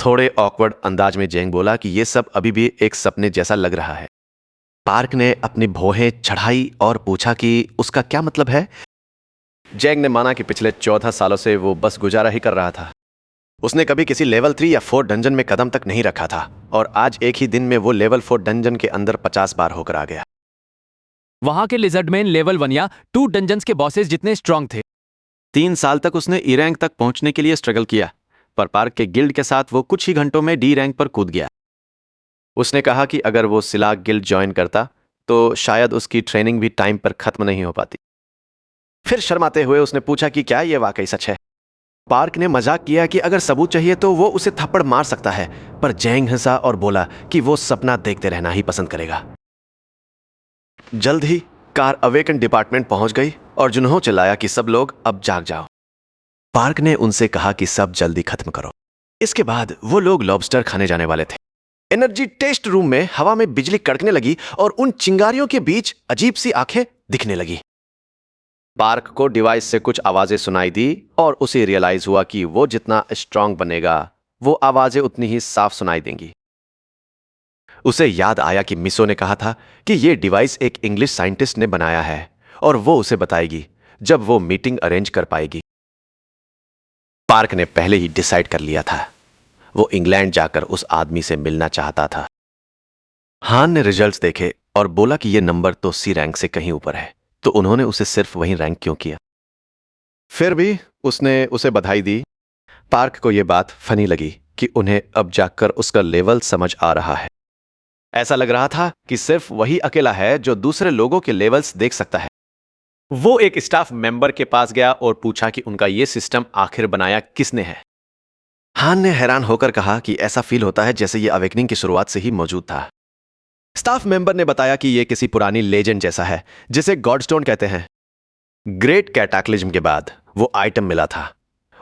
थोड़े ऑकवर्ड अंदाज में जेंग बोला कि ये सब अभी भी एक सपने जैसा लग रहा है। पार्क ने अपनी भौहें चढ़ाई और पूछा कि उसका क्या मतलब है। जेंग ने माना कि पिछले 14 सालों से वो बस गुजारा ही कर रहा था। उसने कभी किसी लेवल 3 या 4 डंजन में कदम तक नहीं रखा था और आज एक ही दिन में वो लेवल 4 डंजन के अंदर 50 बार होकर आ गया। वहां के लिजर्डमैन लेवल 1 या 2 डंजन्स के बॉसेस जितने स्ट्रांग थे। 3 साल तक उसने ई रैंक तक पहुंचने के लिए स्ट्रगल किया, पर पार्क के गिल्ड के साथ वो कुछ ही घंटों में डी रैंक पर कूद गया। उसने कहा कि अगर वो सिलाक गिल्ड ज्वाइन करता तो शायद उसकी ट्रेनिंग भी टाइम पर खत्म नहीं हो पाती। फिर शर्माते हुए उसने पूछा कि क्या यह वाकई सच है। पार्क ने मजाक किया कि अगर सबूत चाहिए तो वो उसे थप्पड़ मार सकता है, पर जेंग हंसा और बोला कि वो सपना देखते रहना ही पसंद करेगा। जल्द ही कार अवेकन डिपार्टमेंट पहुंच गई और जुनहो चिल्लाया कि सब लोग अब जाग जाओ। पार्क ने उनसे कहा कि सब जल्दी खत्म करो। इसके बाद वो लोग लॉबस्टर खाने जाने वाले थे। एनर्जी टेस्ट रूम में हवा में बिजली कड़कने लगी और उन चिंगारियों के बीच अजीब सी आंखें दिखने लगी। पार्क को डिवाइस से कुछ आवाजें सुनाई दी और उसे रियलाइज हुआ कि वो जितना स्ट्रांग बनेगा वो आवाजें उतनी ही साफ सुनाई देंगी। उसे याद आया कि मिसो ने कहा था कि ये डिवाइस एक इंग्लिश साइंटिस्ट ने बनाया है और वो उसे बताएगी जब वो मीटिंग अरेंज कर पाएगी। पार्क ने पहले ही डिसाइड कर लिया था, वो इंग्लैंड जाकर उस आदमी से मिलना चाहता था। हान ने रिजल्ट्स देखे और बोला कि ये नंबर तो सी रैंक से कहीं ऊपर है, तो उन्होंने उसे सिर्फ वहीं रैंक क्यों किया। फिर भी उसने उसे बधाई दी। पार्क को यह बात फनी लगी कि उन्हें अब जाकर उसका लेवल समझ आ रहा है। ऐसा लग रहा था कि सिर्फ वही अकेला है जो दूसरे लोगों के लेवल्स देख सकता है। वो एक स्टाफ मेंबर के पास गया और पूछा कि उनका ये सिस्टम आखिर बनाया किसने है। हान ने हैरान होकर कहा कि ऐसा फील होता है जैसे ये अवेकनिंग की शुरुआत से ही मौजूद था। स्टाफ मेंबर ने बताया कि यह किसी पुरानी लेजेंड जैसा है जिसे गॉडस्टोन कहते हैं। ग्रेट कैटाक्लिज्म के बाद वो आइटम मिला था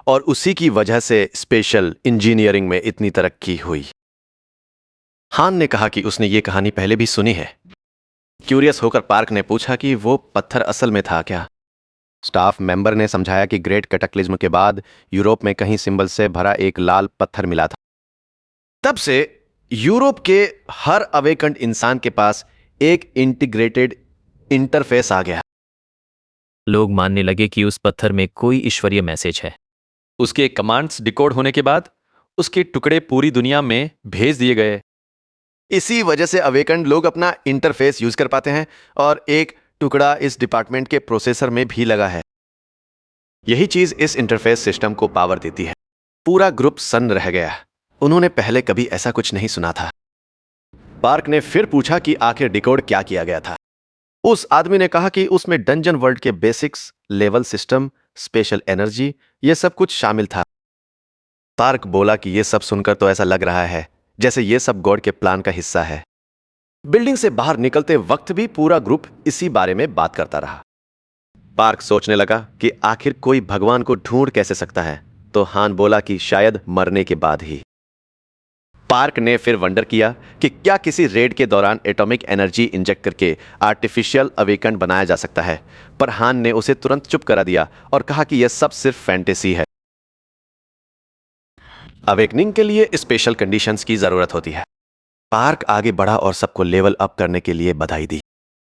और उसी की वजह से स्पेशल इंजीनियरिंग में इतनी तरक्की हुई। हान ने कहा कि उसने ये कहानी पहले भी सुनी है। क्यूरियस होकर पार्क ने पूछा कि वो पत्थर असल में था क्या। स्टाफ मेंबर ने समझाया कि ग्रेट कैटाक्लिज्म के बाद यूरोप में कहीं सिंबल से भरा एक लाल पत्थर मिला था। तब से यूरोप के हर अवेकंड इंसान के पास एक इंटीग्रेटेड इंटरफेस आ गया। लोग मानने लगे कि उस पत्थर में कोई ईश्वरीय मैसेज है। उसके कमांड्स डिकोड होने के बाद उसके टुकड़े पूरी दुनिया में भेज दिए गए। इसी वजह से अवेकंड लोग अपना इंटरफेस यूज कर पाते हैं और एक टुकड़ा इस डिपार्टमेंट के प्रोसेसर में भी लगा है। यही चीज इस इंटरफेस सिस्टम को पावर देती है। पूरा ग्रुप सन्न रह गया। उन्होंने पहले कभी ऐसा कुछ नहीं सुना था। पार्क ने फिर पूछा कि आखिर डिकोड क्या किया गया था। उस आदमी ने कहा कि उसमें डंजन वर्ल्ड के basics, level system, special energy, यह सब कुछ शामिल था। पार्क बोला कि यह सब सुनकर तो ऐसा लग रहा है जैसे यह सब गॉड के प्लान का हिस्सा है। बिल्डिंग से बाहर निकलते वक्त भी पूरा ग्रुप इसी बारे में बात करता रहा। पार्क सोचने लगा कि आखिर कोई भगवान को ढूंढ कैसे सकता है, तो हान बोला कि शायद मरने के बाद ही। पार्क ने फिर वंडर किया कि क्या किसी रेड के दौरान एटॉमिक एनर्जी इंजेक्ट करके आर्टिफिशियल अवेकन बनाया जा सकता है, पर हान ने उसे तुरंत चुप करा दिया और कहा कि यह सब सिर्फ फैंटेसी है। अवेकनिंग के लिए स्पेशल कंडीशंस की जरूरत होती है। पार्क आगे बढ़ा और सबको लेवल अप करने के लिए बधाई दी।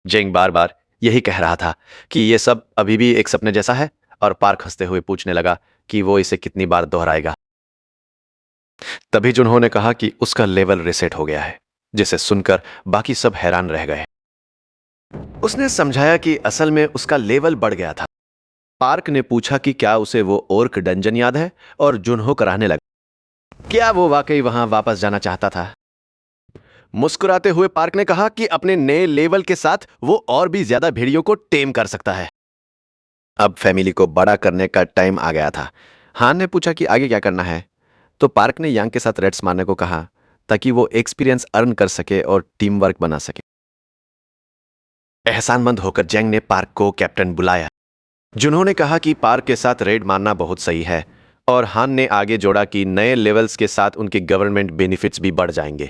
जेंग बार बार यही कह रहा था कि यह सब अभी भी एक सपने जैसा है और पार्क हंसते हुए पूछने लगा कि वो इसे कितनी बार दोहराएगा। तभी जुनहो ने कहा कि उसका लेवल रिसेट हो गया है, जिसे सुनकर बाकी सब हैरान रह गए। उसने समझाया कि असल में उसका लेवल बढ़ गया था। पार्क ने पूछा कि क्या उसे वो ओर्क डंजन याद है और जुनहो कराहने लगा। क्या वो वाकई वहां वापस जाना चाहता था? मुस्कुराते हुए पार्क ने कहा कि अपने नए लेवल के साथ वो और भी ज्यादा भेड़ियों को टेम कर सकता है। अब फैमिली को बड़ा करने का टाइम आ गया था। हान ने पूछा कि आगे क्या करना है, तो पार्क ने यांग के साथ रेड्स मारने को कहा ताकि वो एक्सपीरियंस अर्न कर सके और टीम वर्क बना सके। एहसानमंद होकर जेंग ने पार्क को कैप्टन बुलाया। जिन्होंने कहा कि पार्क के साथ रेड मारना बहुत सही है और हान ने आगे जोड़ा कि नए लेवल्स के साथ उनके गवर्नमेंट बेनिफिट्स भी बढ़ जाएंगे।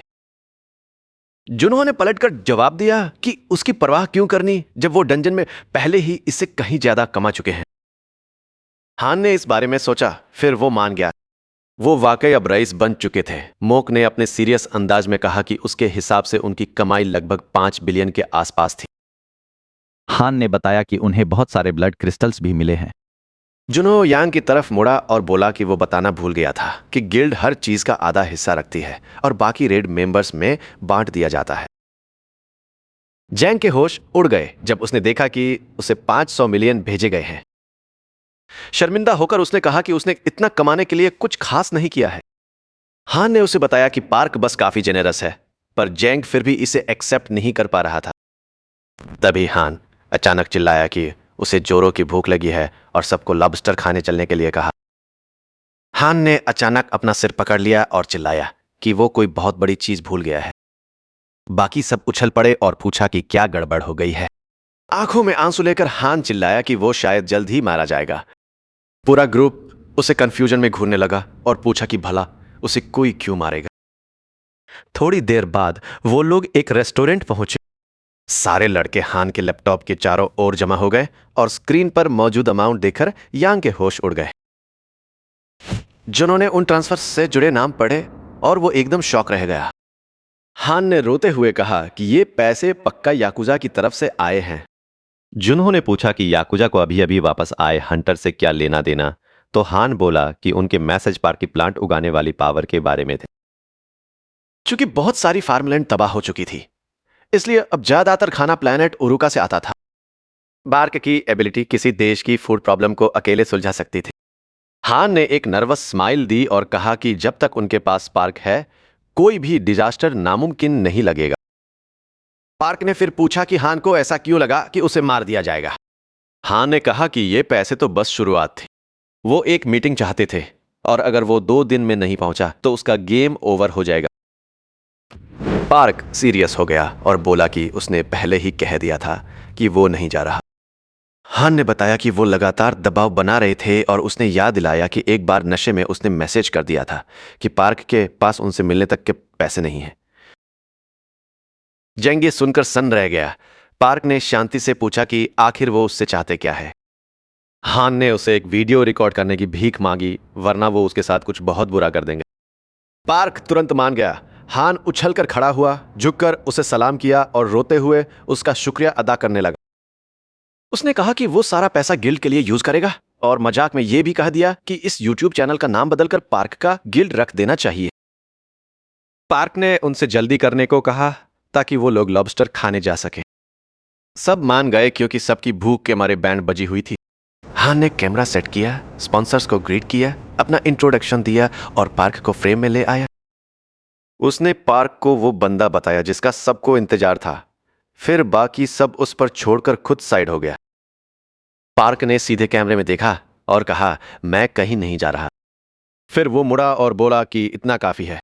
जिन्होंने पलटकर जवाब दिया कि उसकी परवाह क्यों करनी जब वो डंजन में पहले ही इससे कहीं ज्यादा कमा चुके हैं। हान ने इस बारे में सोचा, फिर वो मान गया। वो वाकई अब रईस बन चुके थे। मोक ने अपने सीरियस अंदाज में कहा कि उसके हिसाब से उनकी कमाई लगभग 5 बिलियन के आसपास थी। हान ने बताया कि उन्हें बहुत सारे ब्लड क्रिस्टल्स भी मिले हैं। जुनो यांग की तरफ मुड़ा और बोला कि वो बताना भूल गया था कि गिल्ड हर चीज का आधा हिस्सा रखती है और बाकी रेड मेंबर्स में बांट दिया जाता है। जैंग के होश उड़ गए जब उसने देखा कि उसे 500 मिलियन भेजे गए हैं। शर्मिंदा होकर उसने कहा कि उसने इतना कमाने के लिए कुछ खास नहीं किया है। हान ने उसे बताया कि पार्क बस काफी जेनरस है, पर जैंग फिर भी इसे एक्सेप्ट नहीं कर पा रहा था। तभी हान अचानक चिल्लाया कि उसे जोरों की भूख लगी है और सबको लॉबस्टर खाने चलने के लिए कहा। हान ने अचानक अपना सिर पकड़ लिया और चिल्लाया कि वो कोई बहुत बड़ी चीज भूल गया है। बाकी सब उछल पड़े और पूछा कि क्या गड़बड़ हो गई है। आंखों में आंसू लेकर हान चिल्लाया कि वो शायद जल्द ही मारा जाएगा। पूरा ग्रुप उसे कंफ्यूजन में घूरने लगा और पूछा कि भला उसे कोई क्यों मारेगा। थोड़ी देर बाद वो लोग एक रेस्टोरेंट पहुंचे। सारे लड़के हान के लैपटॉप के चारों ओर जमा हो गए और स्क्रीन पर मौजूद अमाउंट देखकर यांग के होश उड़ गए। जिन्होंने उन ट्रांसफर से जुड़े नाम पढ़े और वो एकदम शॉक रह गया। हान ने रोते हुए कहा कि ये पैसे पक्का याकुजा की तरफ से आए हैं। जिन्होंने पूछा कि याकुजा को अभी अभी वापस आए हंटर से क्या लेना देना, तो हान बोला कि उनके मैसेज पार्क की प्लांट उगाने वाली पावर के बारे में थे। चूंकि बहुत सारी फार्मलैंड तबाह हो चुकी थी, इसलिए अब ज्यादातर खाना प्लैनेट उरुका से आता था। बार्क की एबिलिटी किसी देश की फूड प्रॉब्लम को अकेले सुलझा सकती थी। हान ने एक नर्वस स्माइल दी और कहा कि जब तक उनके पास पार्क है, कोई भी डिजास्टर नामुमकिन नहीं लगेगा। पार्क ने फिर पूछा कि हान को ऐसा क्यों लगा कि उसे मार दिया जाएगा। हान ने कहा कि ये पैसे तो बस शुरुआत थी। वो एक मीटिंग चाहते थे और अगर वो 2 दिन में नहीं पहुंचा तो उसका गेम ओवर हो जाएगा। पार्क सीरियस हो गया और बोला कि उसने पहले ही कह दिया था कि वो नहीं जा रहा। हान ने बताया कि वो लगातार दबाव बना रहे थे और उसने याद दिलाया कि एक बार नशे में उसने मैसेज कर दिया था कि पार्क के पास उनसे मिलने तक के पैसे नहीं हैं। जैंग ये सुनकर सन्न रह गया। पार्क ने शांति से पूछा कि आखिर वो उससे चाहते क्या है। हान ने उसे एक वीडियो रिकॉर्ड करने की भीख मांगी, वरना वो उसके साथ कुछ बहुत बुरा कर देंगे। पार्क तुरंत मान गया। हान उछलकर खड़ा हुआ, झुककर उसे सलाम किया और रोते हुए उसका शुक्रिया अदा करने लगा। उसने कहा कि वो सारा पैसा गिल्ड के लिए यूज करेगा और मजाक में यह भी कह दिया कि इस यूट्यूब चैनल का नाम बदलकर पार्क का गिल्ड रख देना चाहिए। पार्क ने उनसे जल्दी करने को कहा ताकि वो लोग लॉबस्टर खाने जा सके। सब मान गए क्योंकि सबकी भूख के मारे बैंड बजी हुई थी। हान ने कैमरा सेट किया, स्पॉन्सर्स को ग्रीट किया, अपना इंट्रोडक्शन दिया और पार्क को फ्रेम में ले आया। उसने पार्क को वो बंदा बताया जिसका सबको इंतजार था। फिर बाकी सब उस पर छोड़कर खुद साइड हो गया। पार्क ने सीधे कैमरे में देखा और कहा, मैं कहीं नहीं जा रहा। फिर वो मुड़ा और बोला कि इतना काफी है,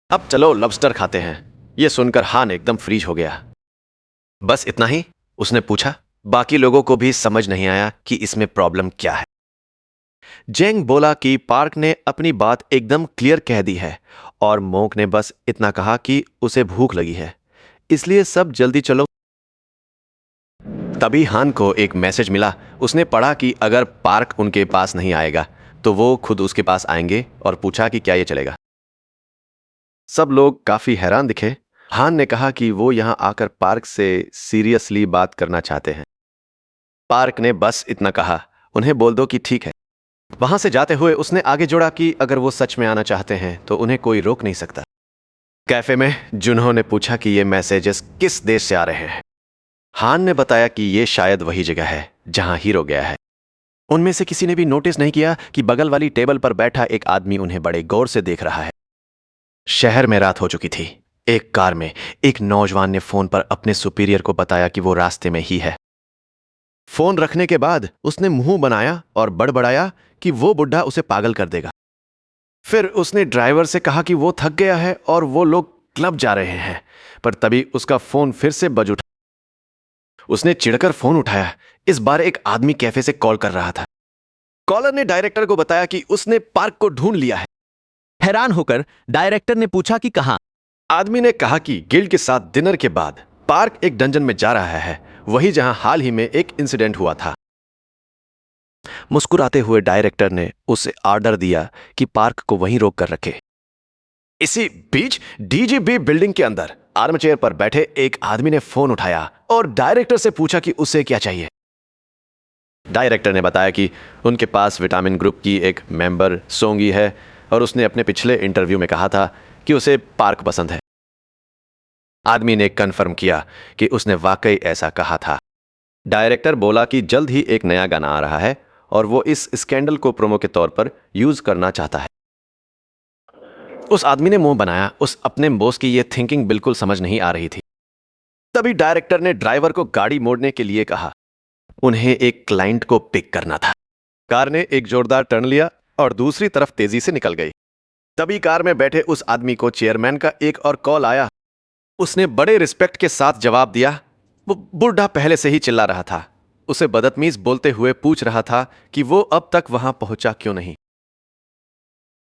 अब चलो लॉबस्टर खाते हैं। यह सुनकर हान एकदम फ्रीज हो गया। बस इतना ही? उसने पूछा। बाकी लोगों को भी समझ नहीं आया कि इसमें प्रॉब्लम क्या है। जेंग बोला कि पार्क ने अपनी बात एकदम क्लियर कह दी है और मोक ने बस इतना कहा कि उसे भूख लगी है, इसलिए सब जल्दी चलो। तभी हान को एक मैसेज मिला। उसने पढ़ा कि अगर पार्क उनके पास नहीं आएगा तो वो खुद उसके पास आएंगे और पूछा कि क्या ये चलेगा। सब लोग काफी हैरान दिखे। हान ने कहा कि वो यहां आकर पार्क से सीरियसली बात करना चाहते हैं। पार्क ने बस इतना कहा, उन्हें बोल दो कि ठीक है। वहां से जाते हुए उसने आगे जोड़ा कि अगर वो सच में आना चाहते हैं तो उन्हें कोई रोक नहीं सकता। कैफे में जुन्हों ने पूछा कि ये मैसेजेस किस देश से आ रहे हैं। हान ने बताया कि ये शायद वही जगह है जहां हीरो गया है। उनमें से किसी ने भी नोटिस नहीं किया कि बगल वाली टेबल पर बैठा एक आदमी उन्हें बड़े गौर से देख रहा है। शहर में रात हो चुकी थी। एक कार में एक नौजवान ने फोन पर अपने सुपीरियर को बताया कि वो रास्ते में ही है। फोन रखने के बाद उसने मुंह बनाया और बड़बड़ाया कि वो बुढ़ा उसे पागल कर देगा। फिर उसने ड्राइवर से कहा कि वो थक गया है और वो लोग क्लब जा रहे हैं, पर तभी उसका फोन फिर से बज उठा। उसने चिढ़कर फोन उठाया। इस बार एक आदमी कैफे से कॉल कर रहा था। कॉलर ने डायरेक्टर को बताया कि उसने पार्क को ढूंढ लिया है। हैरान होकर डायरेक्टर ने पूछा कि कहां। आदमी ने कहा कि गिल्ड के साथ डिनर के बाद पार्क एक डंजन में जा रहा है, वही जहां हाल ही में एक इंसिडेंट हुआ था। मुस्कुराते हुए डायरेक्टर ने उसे ऑर्डर दिया कि पार्क को वहीं रोक कर रखे। इसी बीच डीजीबी बिल्डिंग के अंदर आर्मचेयर पर बैठे एक आदमी ने फोन उठाया और डायरेक्टर से पूछा कि उसे क्या चाहिए। डायरेक्टर ने बताया कि उनके पास विटामिन ग्रुप की एक मेंबर सोंगी है और उसने अपने पिछले इंटरव्यू में कहा था कि उसे पार्क पसंद है। आदमी ने कंफर्म किया कि उसने वाकई ऐसा कहा था। डायरेक्टर बोला कि जल्द ही एक नया गाना आ रहा है और वो इस स्कैंडल को प्रोमो के तौर पर यूज करना चाहता है। उस आदमी ने मुंह बनाया। उस अपने बॉस की ये थिंकिंग बिल्कुल समझ नहीं आ रही थी। तभी डायरेक्टर ने ड्राइवर को गाड़ी मोड़ने के लिए कहा। उन्हें एक क्लाइंट को पिक करना था। कार ने एक जोरदार टर्न लिया और दूसरी तरफ तेजी से निकल गई। तभी कार में बैठे उस आदमी को चेयरमैन का एक और कॉल आया। उसने बड़े रिस्पेक्ट के साथ जवाब दिया। वो बूढ़ा पहले से ही चिल्ला रहा था, उसे बदतमीज बोलते हुए पूछ रहा था कि वो अब तक वहां पहुंचा क्यों नहीं।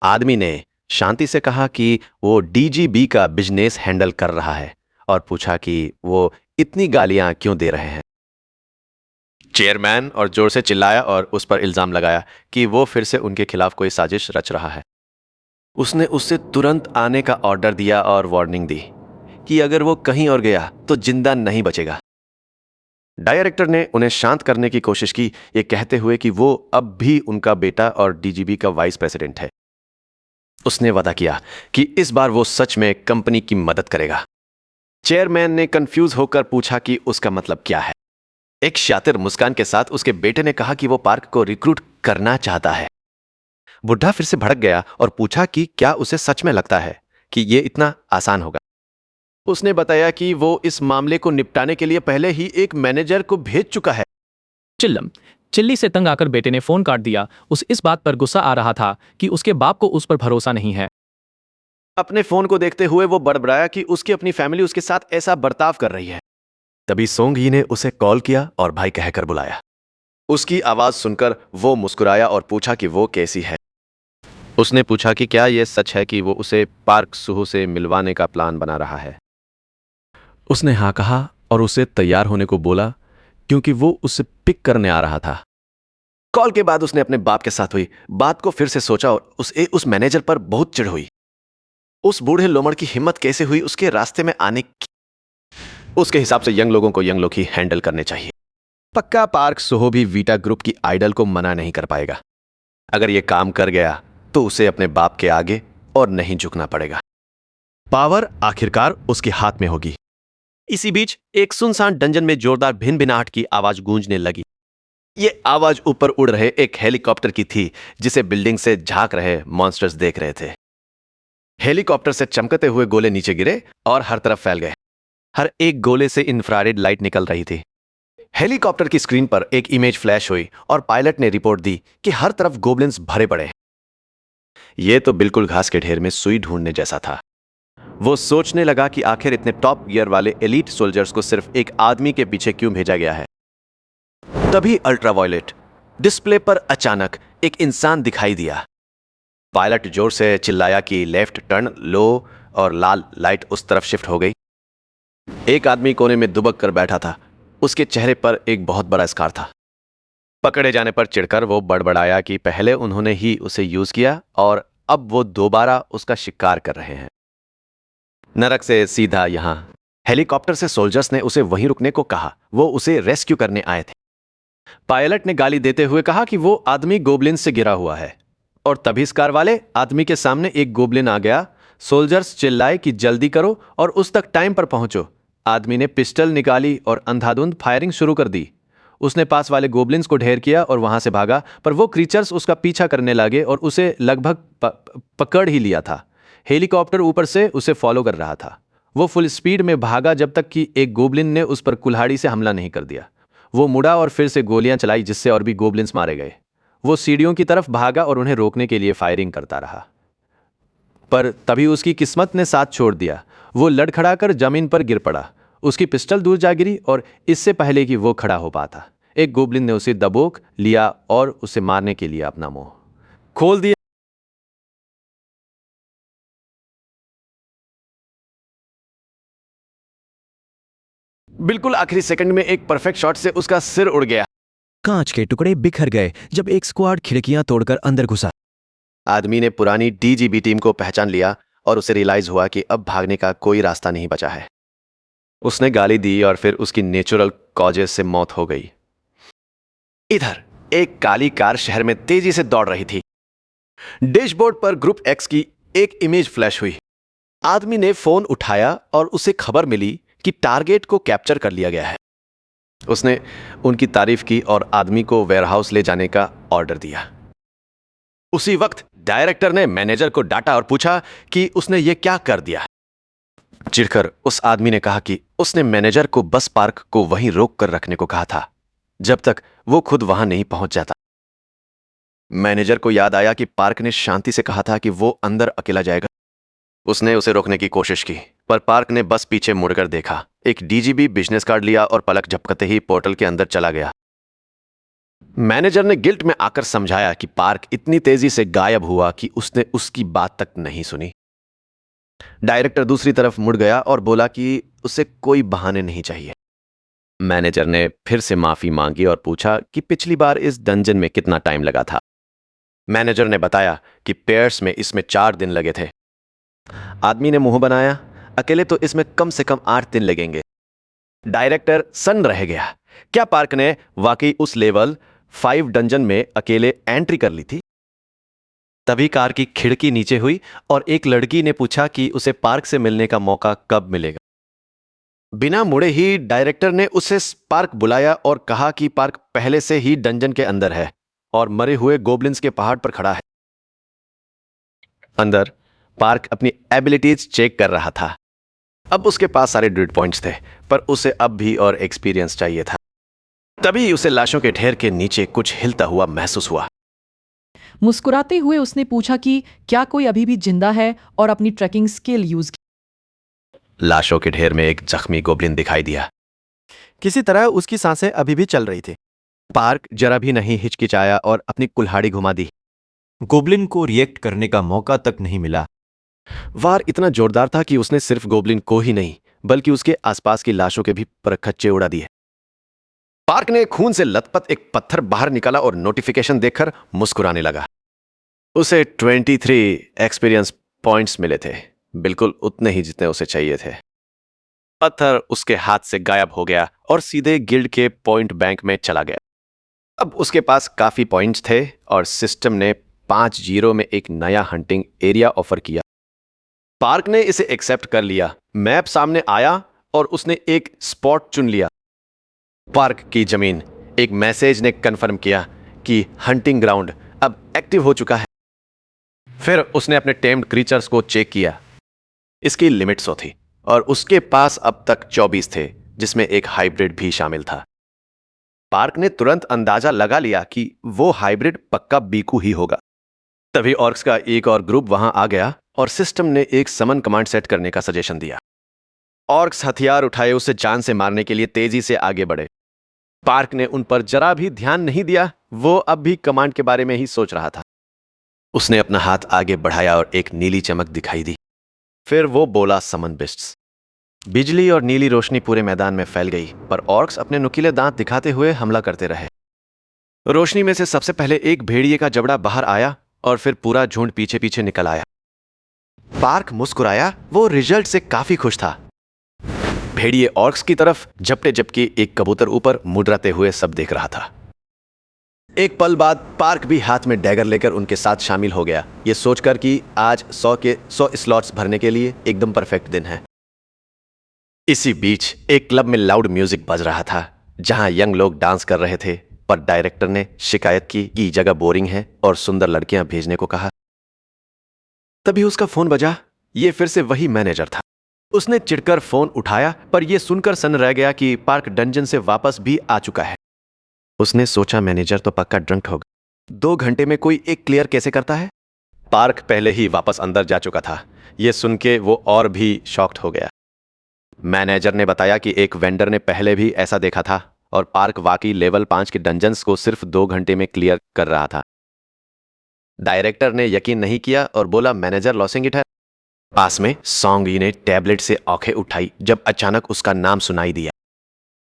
आदमी ने शांति से कहा कि वो डीजीबी का बिजनेस हैंडल कर रहा है और पूछा कि वो इतनी गालियां क्यों दे रहे हैं। चेयरमैन और जोर से चिल्लाया और उस पर इल्जाम लगाया कि वो फिर से उनके खिलाफ कोई साजिश रच रहा है। उसने उससे तुरंत आने का ऑर्डर दिया और वार्निंग दी कि अगर वो कहीं और गया तो जिंदा नहीं बचेगा। डायरेक्टर ने उन्हें शांत करने की कोशिश की, ये कहते हुए कि वो अब भी उनका बेटा और डीजीबी का वाइस प्रेसिडेंट है। उसने वादा किया कि इस बार वो सच में कंपनी की मदद करेगा। चेयरमैन ने कंफ्यूज होकर पूछा कि उसका मतलब क्या है। एक शातिर मुस्कान के साथ उसके बेटे ने कहा कि वो पार्क को रिक्रूट करना चाहता है। बुढ़ा फिर से भड़क गया और पूछा कि क्या उसे सच में लगता है कि ये इतना आसान होगा। उसने बताया कि वो इस मामले को निपटाने के लिए पहले ही एक मैनेजर को भेज चुका है। चिल्लम चिल्ली से तंग आकर बेटे ने फोन काट दिया। उस इस बात पर गुस्सा आ रहा था कि उसके बाप को उस पर भरोसा नहीं है। अपने फोन को देखते हुए वो बड़बड़ाया कि उसकी अपनी फैमिली उसके साथ ऐसा बर्ताव कर रही है। तभी सोंगी ने उसे कॉल किया और भाई कहकर बुलाया। उसकी आवाज सुनकर वो मुस्कुराया और पूछा कि वो कैसी है। उसने पूछा कि क्या यह सच है कि वो उसे पार्क सुहू से मिलवाने का प्लान बना रहा है। उसने हाँ कहा और उसे तैयार होने को बोला क्योंकि वो उसे पिक करने आ रहा था। कॉल के बाद उसने अपने बाप के साथ हुई बात को फिर से सोचा और उस मैनेजर पर बहुत चिढ़ हुई। उस बूढ़े लोमड़ की हिम्मत कैसे हुई उसके रास्ते में आने की। उसके हिसाब से यंग लोगों को यंग लोग ही हैंडल करने चाहिए। पक्का पार्क सोहो भी वीटा ग्रुप की आइडल को मना नहीं कर पाएगा। अगर यह काम कर गया तो उसे अपने बाप के आगे और नहीं झुकना पड़ेगा। पावर आखिरकार उसके हाथ में होगी। इसी बीच एक सुनसान डंजन में जोरदार भिनभिनाहट की आवाज गूंजने लगी। ये आवाज ऊपर उड़ रहे एक हेलीकॉप्टर की थी जिसे बिल्डिंग से झांक रहे मॉन्स्टर्स देख रहे थे। हेलीकॉप्टर से चमकते हुए गोले नीचे गिरे और हर तरफ फैल गए। हर एक गोले से इंफ्रारेड लाइट निकल रही थी। हेलीकॉप्टर की स्क्रीन पर एक इमेज फ्लैश हुई और पायलट ने रिपोर्ट दी कि हर तरफ गोब्लिन्स भरे पड़े हैं। यह तो बिल्कुल घास के ढेर में सुई ढूंढने जैसा था। वो सोचने लगा कि आखिर इतने टॉप गियर वाले एलीट सोल्जर्स को सिर्फ एक आदमी के पीछे क्यों भेजा गया है। तभी अल्ट्रावायलेट डिस्प्ले पर अचानक एक इंसान दिखाई दिया। पायलट जोर से चिल्लाया कि लेफ्ट टर्न लो और लाल लाइट उस तरफ शिफ्ट हो गई। एक आदमी कोने में दुबक कर बैठा था। उसके चेहरे पर एक बहुत बड़ा स्कार था। पकड़े जाने पर चिढ़कर वो बड़बड़ाया कि पहले उन्होंने ही उसे यूज किया और अब वो दोबारा उसका शिकार कर रहे हैं। नरक से सीधा यहां। हेलीकॉप्टर से सोल्जर्स ने उसे वहीं रुकने को कहा। वो उसे रेस्क्यू करने आए थे। पायलट ने गाली देते हुए कहा कि वो आदमी गोब्लिन से गिरा हुआ है और तभी स्कार वाले आदमी के सामने एक गोब्लिन आ गया। सोल्जर्स चिल्लाए कि जल्दी करो और उस तक टाइम पर पहुंचो। आदमी ने पिस्टल निकाली और अंधाधुंध फायरिंग शुरू कर दी। उसने पास वाले गोब्लिन्स को ढेर किया और वहां से भागा, पर वो क्रीचर्स उसका पीछा करने लगे और उसे लगभग पकड़ ही लिया था। हेलीकॉप्टर ऊपर से उसे फॉलो कर रहा था। वो फुल स्पीड में भागा जब तक कि एक गोब्लिन ने उस पर कुल्हाड़ी से हमला नहीं कर दिया। वो मुड़ा और फिर से गोलियां चलाई जिससे और भी गोब्लिन्स मारे गए। वो सीढ़ियों की तरफ भागा और उन्हें रोकने के लिए फायरिंग करता रहा, पर तभी उसकी किस्मत ने साथ छोड़ दिया। वो लड़खड़ाकर जमीन पर गिर पड़ा। उसकी पिस्टल दूर जा गिरी और इससे पहले कि वो खड़ा हो पाता, एक गोब्लिन ने उसे दबोच लिया और उसे मारने के लिए अपना मुंह खोल दिया। बिल्कुल आखिरी सेकंड में एक परफेक्ट शॉट से उसका सिर उड़ गया। कांच के टुकड़े बिखर गए जब एक स्क्वाड खिड़कियां तोड़कर अंदर घुसा। आदमी ने पुरानी डीजीबी टीम को पहचान लिया और उसे रियलाइज हुआ कि अब भागने का कोई रास्ता नहीं बचा है। उसने गाली दी और फिर उसकी नेचुरल कॉजेस से मौत हो गई। इधर एक काली कार शहर में तेजी से दौड़ रही थी। डैशबोर्ड पर ग्रुप एक्स की एक इमेज फ्लैश हुई। आदमी ने फोन उठाया और उसे खबर मिली कि टारगेट को कैप्चर कर लिया गया है। उसने उनकी तारीफ की और आदमी को वेयरहाउस ले जाने का ऑर्डर दिया। उसी वक्त डायरेक्टर ने मैनेजर को डांटा और पूछा कि उसने ये क्या कर दिया। चिढ़कर उस आदमी ने कहा कि उसने मैनेजर को बस पार्क को वहीं रोक कर रखने को कहा था जब तक वो खुद वहां नहीं पहुंच जाता। मैनेजर को याद आया कि पार्क ने शांति से कहा था कि वो अंदर अकेला जाएगा। उसने उसे रोकने की कोशिश की, पर पार्क ने बस पीछे मुड़कर देखा, एक डीजीबी बिजनेस कार्ड लिया और पलक झपकते ही पोर्टल के अंदर चला गया। मैनेजर ने गिल्ट में आकर समझाया कि पार्क इतनी तेजी से गायब हुआ कि उसने उसकी बात तक नहीं सुनी। डायरेक्टर दूसरी तरफ मुड़ गया और बोला कि उसे कोई बहाने नहीं चाहिए। मैनेजर ने फिर से माफी मांगी और पूछा कि पिछली बार इस डंजन में कितना टाइम लगा था। मैनेजर ने बताया कि पेयर्स में इसमें 4 दिन लगे थे। आदमी ने मुंह बनाया, अकेले तो इसमें कम से कम 8 दिन लगेंगे। डायरेक्टर सन्न रह गया। क्या पार्क ने वाकई उस लेवल 5 डंजन में अकेले एंट्री कर ली थी? तभी कार की खिड़की नीचे हुई और एक लड़की ने पूछा कि उसे पार्क से मिलने का मौका कब मिलेगा। बिना मुड़े ही डायरेक्टर ने उसे पार्क बुलाया और कहा कि पार्क पहले से ही डंजन के अंदर है और मरे हुए गोब्लिन्स के पहाड़ पर खड़ा है। अंदर पार्क अपनी एबिलिटीज चेक कर रहा था। अब उसके पास सारे ड्रिड पॉइंट्स थे, पर उसे अब भी और एक्सपीरियंस चाहिए था। तभी उसे लाशों के ढेर के नीचे कुछ हिलता हुआ महसूस हुआ। मुस्कुराते हुए उसने पूछा कि क्या कोई अभी भी जिंदा है और अपनी ट्रैकिंग स्किल यूज की। लाशों के ढेर में एक जख्मी गोब्लिन दिखाई दिया। किसी तरह उसकी सांसें अभी भी चल रही थी। पार्क जरा भी नहीं हिचकिचाया और अपनी कुल्हाड़ी घुमा दी। गोब्लिन को रिएक्ट करने का मौका तक नहीं मिला। वार इतना जोरदार था कि उसने सिर्फ गोब्लिन को ही नहीं बल्कि उसके आसपास की लाशों के भी परखच्चे उड़ा दिए। पार्क ने खून से लथपथ एक पत्थर बाहर निकाला और नोटिफिकेशन देखकर मुस्कुराने लगा। उसे 23 एक्सपीरियंस पॉइंट्स मिले थे, बिल्कुल उतने ही जितने उसे चाहिए थे। पत्थर उसके हाथ से गायब हो गया और सीधे गिल्ड के पॉइंट बैंक में चला गया। अब उसके पास काफी पॉइंट्स थे और सिस्टम ने 5-0 में एक नया हंटिंग एरिया ऑफर किया। पार्क ने इसे एक्सेप्ट कर लिया। मैप सामने आया और उसने एक स्पॉट चुन लिया। पार्क की जमीन। एक मैसेज ने कंफर्म किया कि हंटिंग ग्राउंड अब एक्टिव हो चुका है। फिर उसने अपने टेम्ड क्रीचर्स को चेक किया। इसकी लिमिट 100 थी और उसके पास अब तक 24 थे, जिसमें एक हाइब्रिड भी शामिल था। पार्क ने तुरंत अंदाजा लगा लिया कि वो हाइब्रिड पक्का बीकू ही होगा। तभी ऑर्क्स का एक और ग्रुप वहां आ गया और सिस्टम ने एक समन कमांड सेट करने का सजेशन दिया। ऑर्क्स हथियार उठाए उसे जान से मारने के लिए तेजी से आगे बढ़े। पार्क ने उन पर जरा भी ध्यान नहीं दिया। वो अब भी कमांड के बारे में ही सोच रहा था। उसने अपना हाथ आगे बढ़ाया और एक नीली चमक दिखाई दी। फिर वो बोला, समन बिस्ट्स। बिजली और नीली रोशनी पूरे मैदान में फैल गई, पर ऑर्क्स अपने नुकीले दांत दिखाते हुए हमला करते रहे। रोशनी में से सबसे पहले एक भेड़िए का जबड़ा बाहर आया और फिर पूरा झुंड पीछे पीछे निकल आया। पार्क मुस्कुराया। वो रिजल्ट से काफी खुश था। भेड़िए ऑर्क्स की तरफ झपटे जबकि एक कबूतर ऊपर मुडराते हुए सब देख रहा था। एक पल बाद पार्क भी हाथ में डैगर लेकर उनके साथ शामिल हो गया, ये सोचकर कि आज 100 के 100 स्लॉट्स भरने के लिए एकदम परफेक्ट दिन है। इसी बीच एक क्लब में लाउड म्यूजिक बज रहा था जहां यंग लोग डांस कर रहे थे, पर डायरेक्टर ने शिकायत की कि जगह बोरिंग है और सुंदर लड़कियां भेजने को कहा। तभी उसका फोन बजा। ये फिर से वही मैनेजर था। उसने चिढ़कर फोन उठाया, पर यह सुनकर सन्न रह गया कि पार्क डंजन से वापस भी आ चुका है। उसने सोचा मैनेजर तो पक्का ड्रंक होगा। 2 घंटे में कोई एक क्लियर कैसे करता है? पार्क पहले ही वापस अंदर जा चुका था। यह सुन के वो और भी शॉक्ड हो गया। मैनेजर ने बताया कि एक वेंडर ने पहले भी ऐसा देखा था और पार्क वाकई लेवल 5 के डंजन्स को सिर्फ 2 घंटे में क्लियर कर रहा था। डायरेक्टर ने यकीन नहीं किया और बोला, मैनेजर लॉसिंग इट है। पास में सॉन्गी ने टैबलेट से आंखें उठाई जब अचानक उसका नाम सुनाई दिया।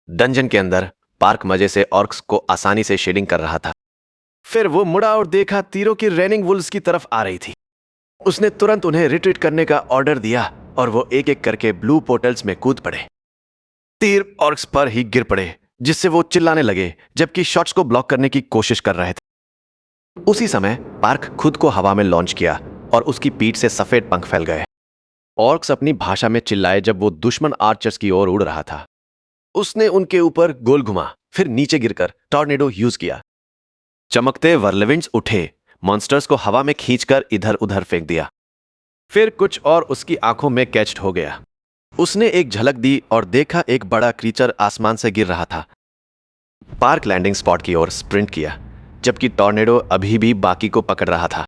डंजन के अंदर पार्क मजे से ऑर्क्स को आसानी से शेडिंग कर रहा था। फिर वो मुड़ा और देखा तीरों की रेनिंग वुल्स की तरफ आ रही थी। उसने तुरंत उन्हें रिट्रीट करने का ऑर्डर दिया और वो एक एक करके ब्लू पोर्टल्स में कूद पड़े। तीर ऑर्क्स पर ही गिर पड़े, जिससे वो चिल्लाने लगे जबकि शॉट्स को ब्लॉक करने की कोशिश कर रहे थे। उसी समय पार्क खुद को हवा में लॉन्च किया और उसकी पीठ से सफेद पंख फैल गए। ऑर्क्स अपनी भाषा में चिल्लाए जब वो दुश्मन आर्चर्स की ओर उड़ रहा था। उसने उनके ऊपर गोल घुमा, फिर नीचे गिरकर टॉर्नेडो यूज किया। चमकते वर्लविंड्स उठे, मॉन्स्टर्स को हवा में खींचकर इधर उधर फेंक दिया। फिर कुछ और उसकी आंखों में कैच्ड हो गया। उसने एक झलक दी और देखा एक बड़ा क्रीचर आसमान से गिर रहा था। पार्क लैंडिंग स्पॉट की ओर स्प्रिंट किया, जबकि टॉर्नेडो अभी भी बाकी को पकड़ रहा था।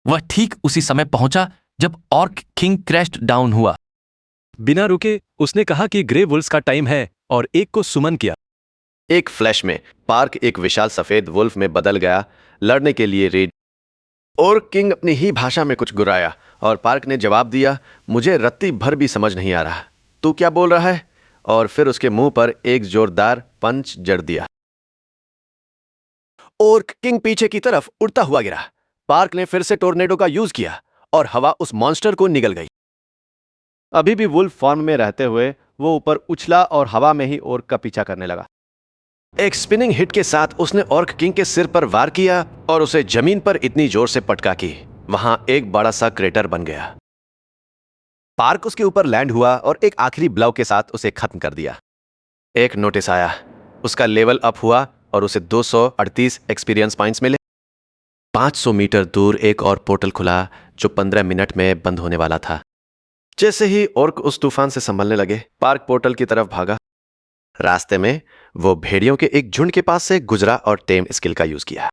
वह ठीक उसी समय पहुंचा जब ऑर्क किंग क्रैश्ड डाउन हुआ। बिना रुके उसने कहा कि ग्रे वुल्फ्स का टाइम है और एक को सुमन किया। एक फ्लैश में पार्क एक विशाल सफेद वुल्फ में बदल गया, लड़ने के लिए रेड। और किंग अपनी ही भाषा में कुछ गुर्राया और पार्क ने जवाब दिया, मुझे रत्ती भर भी समझ नहीं आ रहा, तू क्या बोल रहा है? और फिर उसके मुंह पर एक जोरदार पंच जड़ दिया। और किंग पीछे की तरफ उड़ता हुआ गिरा। पार्क ने फिर से टोर्नेडो का यूज किया और हवा उस मॉन्स्टर को निगल गई। अभी भी वुल्फ फॉर्म में रहते हुए वो ऊपर उछला और हवा में ही ऑर्क का पीछा करने लगा। एक स्पिनिंग हिट के साथ उसने ऑर्क किंग के सिर पर वार किया और उसे जमीन पर इतनी जोर से पटका कि वहां एक बड़ा सा क्रेटर बन गया। पार्क उसके ऊपर लैंड हुआ और एक आखिरी ब्लो के साथ उसे खत्म कर दिया। एक नोटिस आया, उसका लेवल अप हुआ और उसे 238 एक्सपीरियंस पॉइंट्स मिले। 500 मीटर दूर एक और पोर्टल खुला जो 15 मिनट में बंद होने वाला था। जैसे ही ऑर्क उस तूफान से संभलने लगे, पार्क पोर्टल की तरफ भागा। रास्ते में वो भेड़ियों के एक झुंड के पास से गुजरा और टेम स्किल का यूज किया।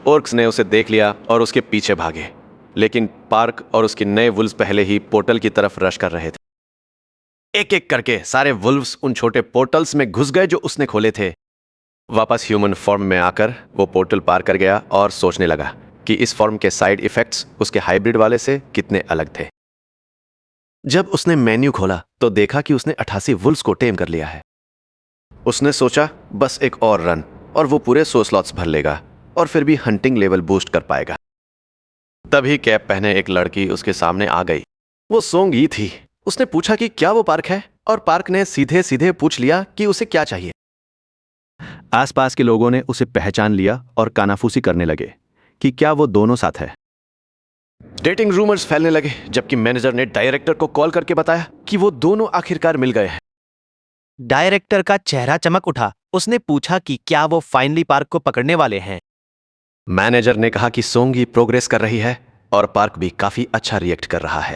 ऑर्क्स ने उसे देख लिया और उसके पीछे भागे, लेकिन पार्क और उसके नए वुल्व्स पहले ही पोर्टल की तरफ रश कर रहे थे। एक एक करके सारे वुल्व्स उन छोटे पोर्टल्स में घुस गए जो उसने खोले थे। वापस ह्यूमन फॉर्म में आकर वो पोर्टल पार कर गया और सोचने लगा कि इस फॉर्म के साइड इफेक्ट्स उसके हाइब्रिड वाले से कितने अलग थे। जब उसने मेन्यू खोला तो देखा कि उसने 88 वुल्व्स को टेम कर लिया है। उसने सोचा बस एक और रन और वो पूरे 100 स्लॉट्स भर लेगा और फिर भी हंटिंग लेवल बूस्ट कर पाएगा। तभी कैप पहने एक लड़की उसके सामने आ गई। वो सोंग यी थी। उसने पूछा कि क्या वो पार्क है और पार्क ने सीधे सीधे पूछ लिया कि उसे क्या चाहिए। आसपास के लोगों ने उसे पहचान लिया और कानाफूसी करने लगे कि क्या वो दोनों साथ है। डेटिंग रूमर्स फैलने लगे, जबकि मैनेजर ने डायरेक्टर को कॉल करके बताया कि वो दोनों आखिरकार मिल गए हैं। डायरेक्टर का चेहरा चमक उठा। उसने पूछा कि क्या वो फाइनली पार्क को पकड़ने वाले हैं। मैनेजर ने कहा कि सोंगी प्रोग्रेस कर रही है और पार्क भी काफी अच्छा रिएक्ट कर रहा है।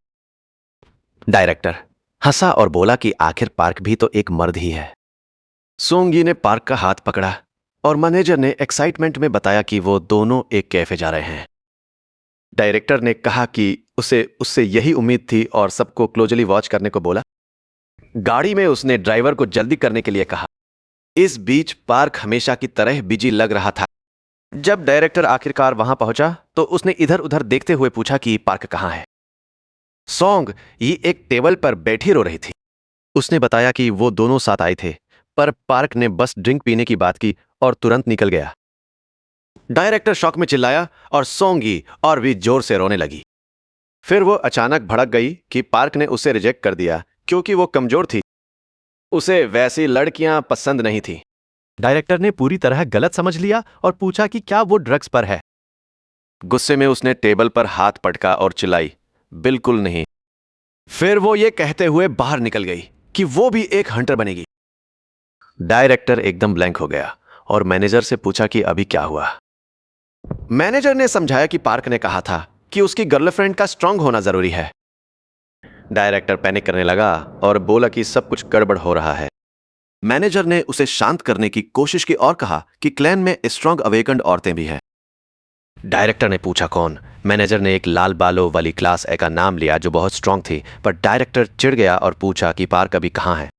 डायरेक्टर हंसा और बोला कि आखिर पार्क भी तो एक मर्द ही है। सोंगी ने पार्क का हाथ पकड़ा और मैनेजर ने एक्साइटमेंट में बताया कि वो दोनों एक कैफे जा रहे हैं। डायरेक्टर ने कहा कि उसे उससे यही उम्मीद थी और सबको क्लोजली वॉच करने को बोला। गाड़ी में उसने ड्राइवर को जल्दी करने के लिए कहा। इस बीच पार्क हमेशा की तरह बिजी लग रहा था। जब डायरेक्टर आखिरकार वहां पहुंचा तो उसने इधर उधर देखते हुए पूछा कि पार्क कहां है। सोंग ये एक टेबल पर बैठी रो रही थी। उसने बताया कि वो दोनों साथ आए थे, पर पार्क ने बस ड्रिंक पीने की बात की और तुरंत निकल गया। डायरेक्टर शॉक में चिल्लाया और सोंगी और भी जोर से रोने लगी। फिर वो अचानक भड़क गई कि पार्क ने उसे रिजेक्ट कर दिया क्योंकि वो कमजोर थी। उसे वैसी लड़कियां पसंद नहीं थी। डायरेक्टर ने पूरी तरह गलत समझ लिया और पूछा कि क्या वो ड्रग्स पर है। गुस्से में उसने टेबल पर हाथ पटका और चिल्लाई, बिल्कुल नहीं। फिर वो ये कहते हुए बाहर निकल गई कि वो भी एक हंटर बनेगी। डायरेक्टर एकदम ब्लैंक हो गया और मैनेजर से पूछा कि अभी क्या हुआ। मैनेजर ने समझाया कि पार्क ने कहा था कि उसकी गर्लफ्रेंड का स्ट्रांग होना जरूरी है। डायरेक्टर पैनिक करने लगा और बोला कि सब कुछ गड़बड़ हो रहा है। मैनेजर ने उसे शांत करने की कोशिश की और कहा कि क्लैन में स्ट्रांग अवेकन्ड औरतें भी हैं। डायरेक्टर ने पूछा कौन। मैनेजर ने एक लाल बालों वाली क्लास ए का नाम लिया जो बहुत स्ट्रांग थी, पर डायरेक्टर चिढ़ गया और पूछा कि पार्क अभी कहां है।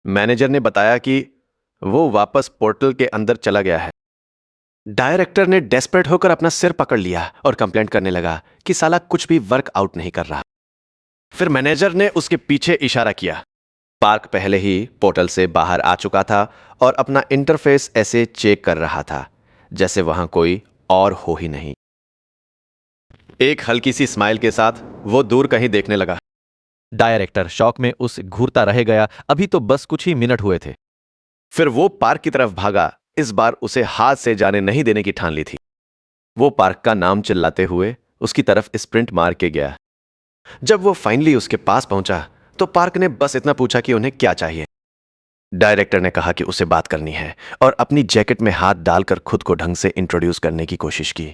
मैनेजर ने बताया कि वो वापस पोर्टल के अंदर चला गया है। डायरेक्टर ने डेस्परेट होकर अपना सिर पकड़ लिया और कंप्लेंट करने लगा कि साला कुछ भी वर्कआउट नहीं कर रहा। फिर मैनेजर ने उसके पीछे इशारा किया। पार्क पहले ही पोर्टल से बाहर आ चुका था और अपना इंटरफेस ऐसे चेक कर रहा था जैसे वहां कोई और हो ही नहीं। एक हल्की सी स्माइल के साथ वो दूर कहीं देखने लगा। डायरेक्टर शॉक में उस घूरता रह गया। अभी तो बस कुछ ही मिनट हुए थे। फिर वो पार्क की तरफ भागा। इस बार उसे हाथ से जाने नहीं देने की ठान ली थी। वो पार्क का नाम चिल्लाते हुए उसकी तरफ स्प्रिंट मार के गया। जब वो फाइनली उसके पास पहुंचा तो पार्क ने बस इतना पूछा कि उन्हें क्या चाहिए। डायरेक्टर ने कहा कि उसे बात करनी है और अपनी जैकेट में हाथ डालकर खुद को ढंग से इंट्रोड्यूस करने की कोशिश की।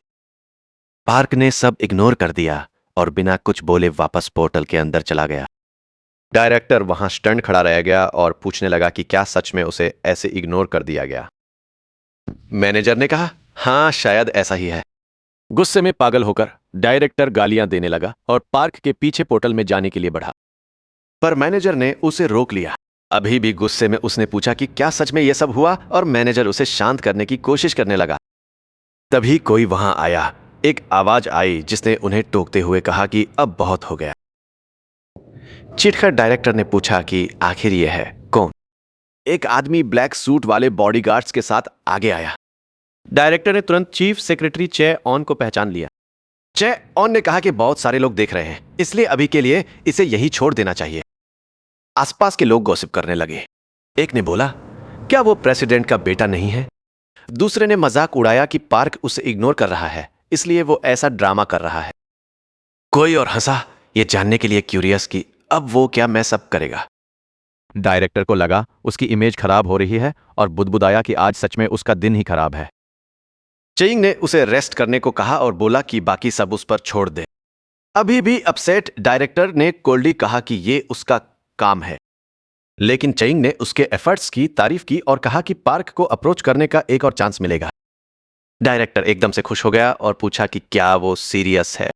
पार्क ने सब इग्नोर कर दिया और बिना कुछ बोले वापस पोर्टल के अंदर चला गया। डायरेक्टर वहां स्टंट खड़ा रह गया और पूछने लगा कि क्या सच में उसे ऐसे इग्नोर कर दिया गया। मैनेजर ने कहा, हां शायद ऐसा ही है। गुस्से में पागल होकर डायरेक्टर गालियां देने लगा और पार्क के पीछे पोर्टल में जाने के लिए बढ़ा, पर मैनेजर ने उसे रोक लिया। अभी भी गुस्से में उसने पूछा कि क्या सच में यह सब हुआ और मैनेजर उसे शांत करने की कोशिश करने लगा। तभी कोई वहां आया। एक आवाज आई जिसने उन्हें टोकते हुए कहा कि अब बहुत हो गया। चिढ़कर डायरेक्टर ने पूछा कि आखिर यह है कौन। एक आदमी ब्लैक सूट वाले बॉडीगार्ड्स के साथ आगे आया। डायरेक्टर ने तुरंत चीफ सेक्रेटरी चे ऑन को पहचान लिया। चे ऑन ने कहा कि बहुत सारे लोग देख रहे हैं, इसलिए अभी के लिए इसे यही छोड़ देना चाहिए। आसपास के लोग गॉसिप करने लगे। एक ने बोला, क्या वो प्रेसिडेंट का बेटा नहीं है? दूसरे ने मजाक उड़ाया कि पार्क उसे इग्नोर कर रहा है, इसलिए वो ऐसा ड्रामा कर रहा है। कोई और हंसा, ये जानने के लिए क्यूरियस कि अब वो क्या मैस अप करेगा। डायरेक्टर को लगा उसकी इमेज खराब हो रही है और बुदबुदाया कि आज सच में उसका दिन ही खराब है। चेइंग ने उसे रेस्ट करने को कहा और बोला कि बाकी सब उस पर छोड़ दे। अभी भी अपसेट डायरेक्टर ने कोल्डी कहा कि ये उसका काम है, लेकिन चेइंग ने उसके एफर्ट्स की तारीफ की और कहा कि पार्क को अप्रोच करने का एक और चांस मिलेगा। डायरेक्टर एकदम से खुश हो गया और पूछा कि क्या वो सीरियस है।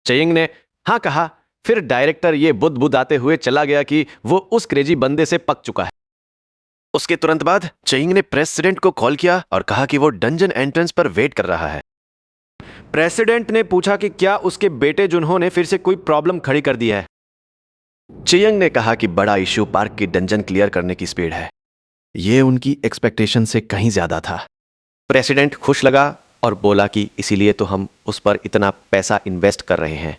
चेइंग ने हाँ कहा। फिर डायरेक्टर ये बुदबुदाते हुए चला गया कि वो उस क्रेजी बंदे से पक चुका है। उसके तुरंत बाद चेइंग ने प्रेसिडेंट को कॉल किया और कहा कि वो डंजन एंट्रेंस पर वेट कर रहा है। प्रेसिडेंट ने पूछा कि क्या उसके बेटे जुनहो ने फिर से कोई प्रॉब्लम खड़ी कर दी है। चियंग ने कहा कि बड़ा इश्यू पार्क की डंजन क्लियर करने की स्पीड है। ये उनकी एक्सपेक्टेशन से कहीं ज्यादा था। प्रेसिडेंट खुश लगा और बोला कि इसीलिए तो हम उस पर इतना पैसा इन्वेस्ट कर रहे हैं।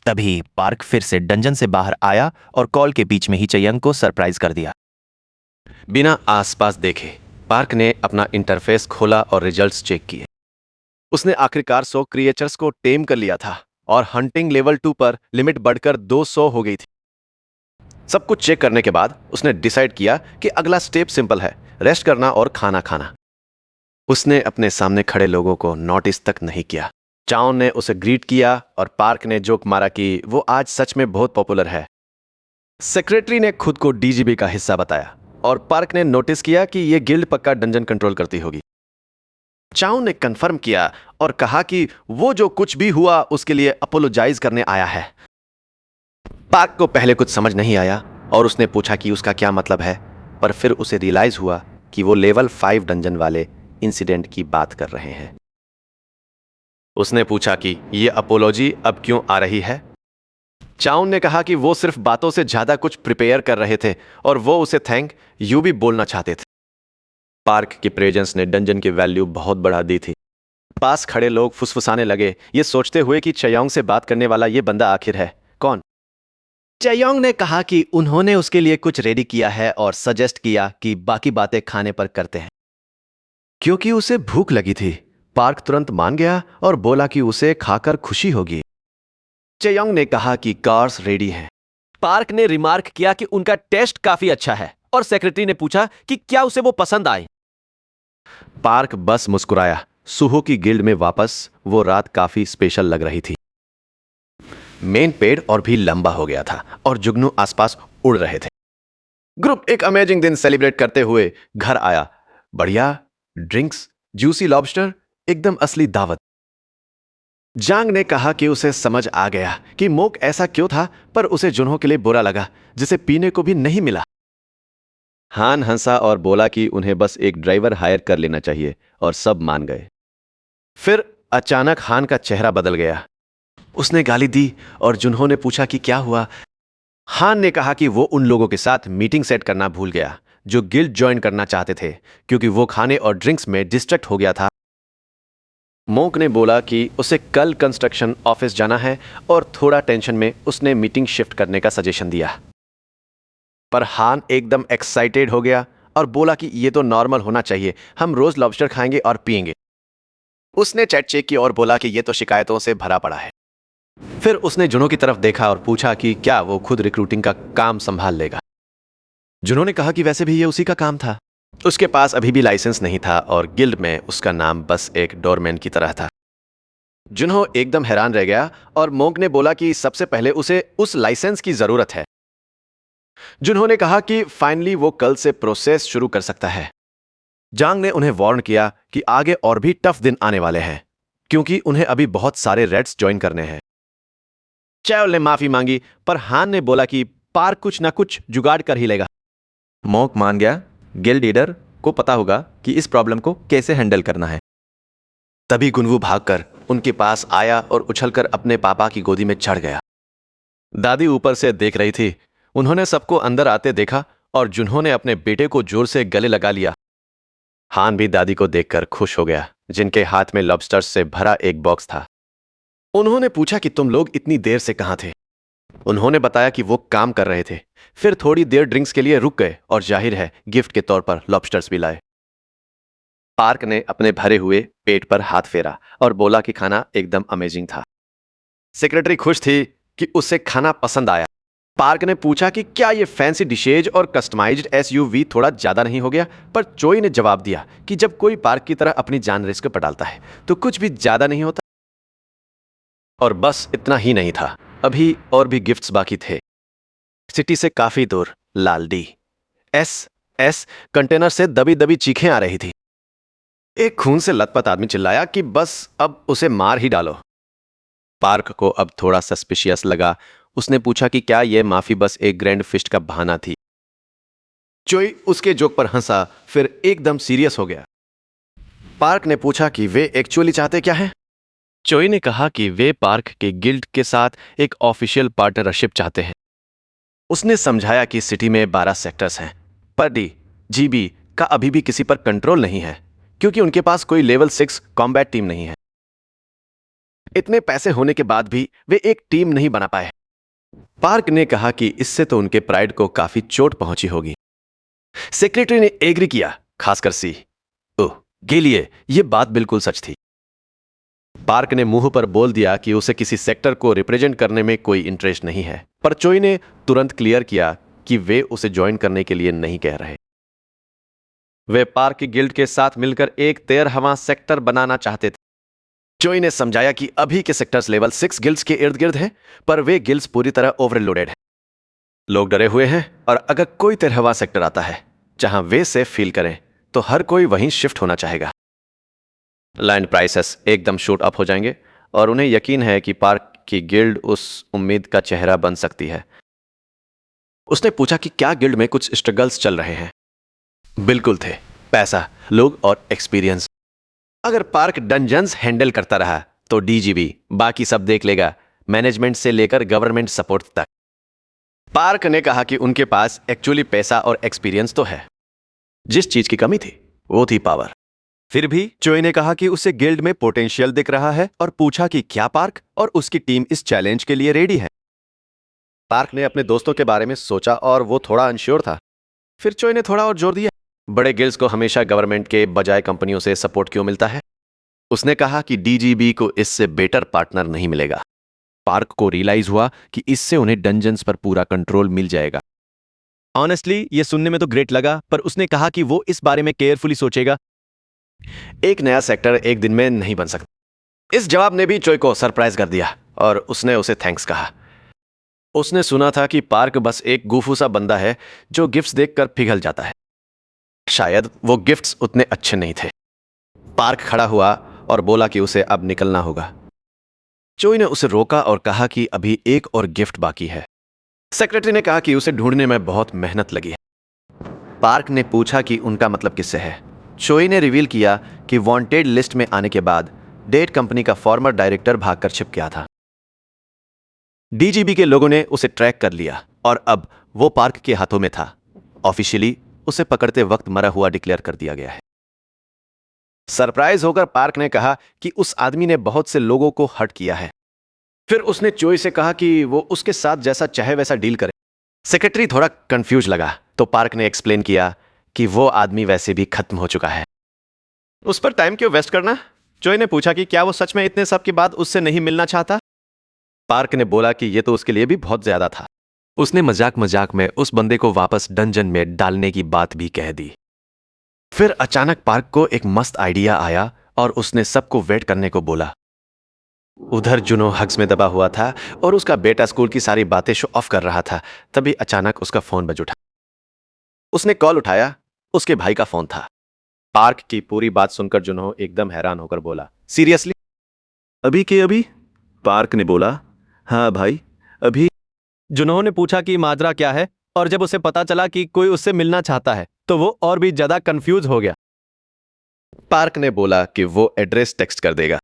तभी पार्क फिर से डंजन से बाहर आया और कॉल के बीच में ही चयंग को सरप्राइज कर दिया। बिना आसपास देखे पार्क ने अपना इंटरफेस खोला और रिजल्ट्स चेक किए। उसने आखिरकार 100 क्रिएचर्स को टेम कर लिया था और हंटिंग लेवल 2 पर लिमिट बढ़कर 200 हो गई थी। सब कुछ चेक करने के बाद उसने डिसाइड किया कि अगला स्टेप सिंपल है, रेस्ट करना और खाना खाना। उसने अपने सामने खड़े लोगों को नोटिस तक नहीं किया। चाओन ने उसे ग्रीट किया और पार्क ने जोक मारा कि वो आज सच में बहुत पॉपुलर है। सेक्रेटरी ने खुद को डीजीबी का हिस्सा बताया और पार्क ने नोटिस किया कि ये गिल्ड पक्का डंजन कंट्रोल करती होगी। चाओन ने कंफर्म किया और कहा कि वो जो कुछ भी हुआ उसके लिए अपोलोजाइज करने आया है। पार्क को पहले कुछ समझ नहीं आया और उसने पूछा कि उसका क्या मतलब है, पर फिर उसे रियलाइज हुआ कि वो लेवल 5 डंजन वाले इंसिडेंट की बात कर रहे हैं। उसने पूछा कि ये अपोलॉजी अब क्यों आ रही है। चाउन ने कहा कि वो सिर्फ बातों से ज्यादा कुछ प्रिपेयर कर रहे थे और वो उसे थैंक यू भी बोलना चाहते थे। पार्क की प्रेजेंस ने डंजन की वैल्यू बहुत बढ़ा दी थी। पास खड़े लोग फुसफुसाने लगे, ये सोचते हुए कि चयोंग से बात करने वाला ये बंदा आखिर है कौन। चयोंग ने कहा कि उन्होंने उसके लिए कुछ रेडी किया है और सजेस्ट किया कि बाकी बातें खाने पर करते हैं। क्योंकि उसे भूख लगी थी, पार्क तुरंत मान गया और बोला कि उसे खाकर खुशी होगी। चयोंग ने कहा कि कार्स रेडी हैं। पार्क ने रिमार्क किया कि उनका टेस्ट काफी अच्छा है और सेक्रेटरी ने पूछा कि क्या उसे वो पसंद आए। पार्क बस मुस्कुराया। सुहो की गिल्ड में वापस वो रात काफी स्पेशल लग रही थी। मेन पेड़ और भी लंबा हो गया था और जुगनू आसपास उड़ रहे थे। ग्रुप एक अमेजिंग दिन सेलिब्रेट करते हुए घर आया। बढ़िया ड्रिंक्स, जूसी लॉबस्टर, एकदम असली दावत। जांग ने कहा कि उसे समझ आ गया कि मोक ऐसा क्यों था, पर उसे जुनहो के लिए बुरा लगा जिसे पीने को भी नहीं मिला। हान हंसा और बोला कि उन्हें बस एक ड्राइवर हायर कर लेना चाहिए और सब मान गए। फिर अचानक हान का चेहरा बदल गया। उसने गाली दी और जुनहो ने पूछा कि क्या हुआ। हान ने कहा कि वो उन लोगों के साथ मीटिंग सेट करना भूल गया जो गिल्ड ज्वाइन करना चाहते थे, क्योंकि वो खाने और ड्रिंक्स में डिस्ट्रैक्ट हो गया था। मोंक ने बोला कि उसे कल कंस्ट्रक्शन ऑफिस जाना है और थोड़ा टेंशन में उसने मीटिंग शिफ्ट करने का सजेशन दिया। पर हान एकदम एक्साइटेड हो गया और बोला कि ये तो नॉर्मल होना चाहिए, हम रोज लॉबस्टर खाएंगे और पिएंगे। उसने चैट चेक की और बोला कि ये तो शिकायतों से भरा पड़ा है। फिर उसने जुनो की तरफ देखा और पूछा कि क्या वो खुद रिक्रूटिंग का काम संभाल लेगा। जुनो ने कहा कि वैसे भी ये उसी का काम था। उसके पास अभी भी लाइसेंस नहीं था और गिल्ड में उसका नाम बस एक डोरमैन की तरह था। जुनो एकदम हैरान रह गया और मोंक ने बोला कि सबसे पहले उसे उस लाइसेंस की जरूरत है। जुनो ने कहा कि फाइनली वो कल से प्रोसेस शुरू कर सकता है। जांग ने उन्हें वार्न किया कि आगे और भी टफ दिन आने वाले हैं, क्योंकि उन्हें अभी बहुत सारे रेड्स ज्वाइन करने हैं। चैओल ने माफी मांगी, पर हान ने बोला कि पार्क कुछ ना कुछ जुगाड़ कर ही लेगा। मोंक मान गया। गिल्ड लीडर को पता होगा कि इस प्रॉब्लम को कैसे हैंडल करना है। तभी गुनवू भागकर उनके पास आया और उछलकर अपने पापा की गोदी में चढ़ गया। दादी ऊपर से देख रही थी। उन्होंने सबको अंदर आते देखा और जुन्हों ने अपने बेटे को जोर से गले लगा लिया। हान भी दादी को देखकर खुश हो गया, जिनके हाथ में लॉबस्टर्स से भरा एक बॉक्स था। उन्होंने पूछा कि तुम लोग इतनी देर से कहां थे। उन्होंने बताया कि वो काम कर रहे थे। फिर थोड़ी देर ड्रिंक्स के लिए रुक गए और जाहिर है गिफ्ट के तौर पर लॉबस्टर्स भी लाए। पार्क ने अपने भरे हुए पेट पर हाथ फेरा और बोला कि खाना एकदम अमेजिंग था। सेक्रेटरी खुश थी कि उसे खाना पसंद आया। पार्क ने पूछा कि क्या ये फैंसी डिशेज और कस्टमाइज्ड एसयूवी थोड़ा ज्यादा नहीं हो गया, पर चोई ने जवाब दिया कि जब कोई पार्क की तरह अपनी जान रिस्क पर डालता है तो कुछ भी ज्यादा नहीं होता। और बस इतना ही नहीं था, अभी और भी गिफ्ट्स बाकी थे। सिटी से काफी दूर लालडी एस कंटेनर से दबी दबी चीखें आ रही थी। एक खून से लथपथ आदमी चिल्लाया कि बस अब उसे मार ही डालो। पार्क को अब थोड़ा सस्पिशियस लगा। उसने पूछा कि क्या यह माफी बस एक ग्रैंड फिस्ट का बहाना थी। चोई उसके जोक पर हंसा, फिर एकदम सीरियस हो गया। पार्क ने पूछा कि वे एक्चुअली चाहते क्या हैं। चोई ने कहा कि वे पार्क के गिल्ड के साथ एक ऑफिशियल पार्टनरशिप चाहते हैं। उसने समझाया कि सिटी में 12 सेक्टर्स हैं, पर DGB का अभी भी किसी पर कंट्रोल नहीं है, क्योंकि उनके पास कोई लेवल 6 कॉम्बैट टीम नहीं है। इतने पैसे होने के बाद भी वे एक टीम नहीं बना पाए। पार्क ने कहा कि इससे तो उनके प्राइड को काफी चोट पहुंची होगी। सेक्रेटरी ने एग्री किया, खासकर के लिए यह बात बिल्कुल सच थी। पार्क ने मुंह पर बोल दिया कि उसे किसी सेक्टर को रिप्रेजेंट करने में कोई इंटरेस्ट नहीं है, पर चोई ने तुरंत क्लियर किया कि वे उसे ज्वाइन करने के लिए नहीं कह रहे। वे पार्क की गिल्ड के साथ मिलकर एक 13वां सेक्टर बनाना चाहते थे। चोई ने समझाया कि अभी के सेक्टर्स लेवल 6 गिल्ड्स के इर्द गिर्द हैं, पर वे गिल्ड्स पूरी तरह ओवरलोडेड हैं। लोग डरे हुए हैं और अगर कोई 13वां सेक्टर आता है जहां वे सेफ फील करें तो हर कोई वहीं शिफ्ट होना चाहेगा। लैंड प्राइसेस एकदम शूट अप हो जाएंगे और उन्हें यकीन है कि पार्क की गिल्ड उस उम्मीद का चेहरा बन सकती है। उसने पूछा कि क्या गिल्ड में कुछ स्ट्रगल्स चल रहे हैं। बिल्कुल थे, पैसा, लोग और एक्सपीरियंस। अगर पार्क डंजन्स हैंडल करता रहा तो DGB बाकी सब देख लेगा, मैनेजमेंट से लेकर गवर्नमेंट सपोर्ट तक। पार्क ने कहा कि उनके पास एक्चुअली पैसा और एक्सपीरियंस तो है, जिस चीज की कमी थी वो थी पावर। फिर भी चोई ने कहा कि उसे गिल्ड में पोटेंशियल दिख रहा है और पूछा कि क्या पार्क और उसकी टीम इस चैलेंज के लिए रेडी है। पार्क ने अपने दोस्तों के बारे में सोचा और वो थोड़ा अनश्योर था। फिर चोई ने थोड़ा और जोर दिया, बड़े गिल्ड्स को हमेशा गवर्नमेंट के बजाय कंपनियों से सपोर्ट क्यों मिलता है। उसने कहा कि DGB को इससे बेटर पार्टनर नहीं मिलेगा। पार्क को रियलाइज हुआ कि इससे उन्हें डंजन्स पर पूरा कंट्रोल मिल जाएगा। ऑनेस्टली ये सुनने में तो ग्रेट लगा, पर उसने कहा कि वो इस बारे में केयरफुली सोचेगा। एक नया सेक्टर एक दिन में नहीं बन सकता। इस जवाब ने भी चोई को सरप्राइज कर दिया और उसने उसे थैंक्स कहा। उसने सुना था कि पार्क बस एक गूफू सा बंदा है जो गिफ्ट्स देखकर पिघल जाता है। शायद वो गिफ्ट्स उतने अच्छे नहीं थे। पार्क खड़ा हुआ और बोला कि उसे अब निकलना होगा। चोई ने उसे रोका और कहा कि अभी एक और गिफ्ट बाकी है। सेक्रेटरी ने कहा कि उसे ढूंढने में बहुत मेहनत लगी है। पार्क ने पूछा कि उनका मतलब किससे है। चोई ने रिवील किया कि वांटेड लिस्ट में आने के बाद डेट कंपनी का फॉर्मर डायरेक्टर भागकर छिप गया था। DGB के लोगों ने उसे ट्रैक कर लिया और अब वो पार्क के हाथों में था। ऑफिशियली उसे पकड़ते वक्त मरा हुआ डिक्लेयर कर दिया गया है। सरप्राइज होकर पार्क ने कहा कि उस आदमी ने बहुत से लोगों को हर्ट किया है। फिर उसने चोई से कहा कि वो उसके साथ जैसा चाहे वैसा डील करे। सेक्रेटरी थोड़ा कंफ्यूज लगा तो पार्क ने एक्सप्लेन किया कि वो आदमी वैसे भी खत्म हो चुका है। उस पर टाइम क्यों वेस्ट करना? चोई ने पूछा कि क्या वो सच में इतने सब के बाद उससे नहीं मिलना चाहता। पार्क ने बोला कि ये तो उसके लिए भी बहुत ज्यादा था। उसने मजाक मजाक में उस बंदे को वापस डंजन में डालने की बात भी कह दी। फिर अचानक पार्क को एक मस्त आइडिया आया और उसने सबको वेट करने को बोला। उधर जुनो हग्स में दबा हुआ था और उसका बेटा स्कूल की सारी बातें शो ऑफ कर रहा था। तभी अचानक उसका फोन बज उठा। उसने कॉल उठाया, उसके भाई का फोन था। पार्क की पूरी बात सुनकर जुनो एकदम हैरान होकर बोला, सीरियसली? अभी के अभी? पार्क ने बोला, हाँ भाई, अभी। जुनहो ने पूछा कि माजरा क्या है, और जब उसे पता चला कि कोई उससे मिलना चाहता है तो वो और भी ज्यादा कंफ्यूज हो गया। पार्क ने बोला कि वो एड्रेस टेक्स्ट कर देगा।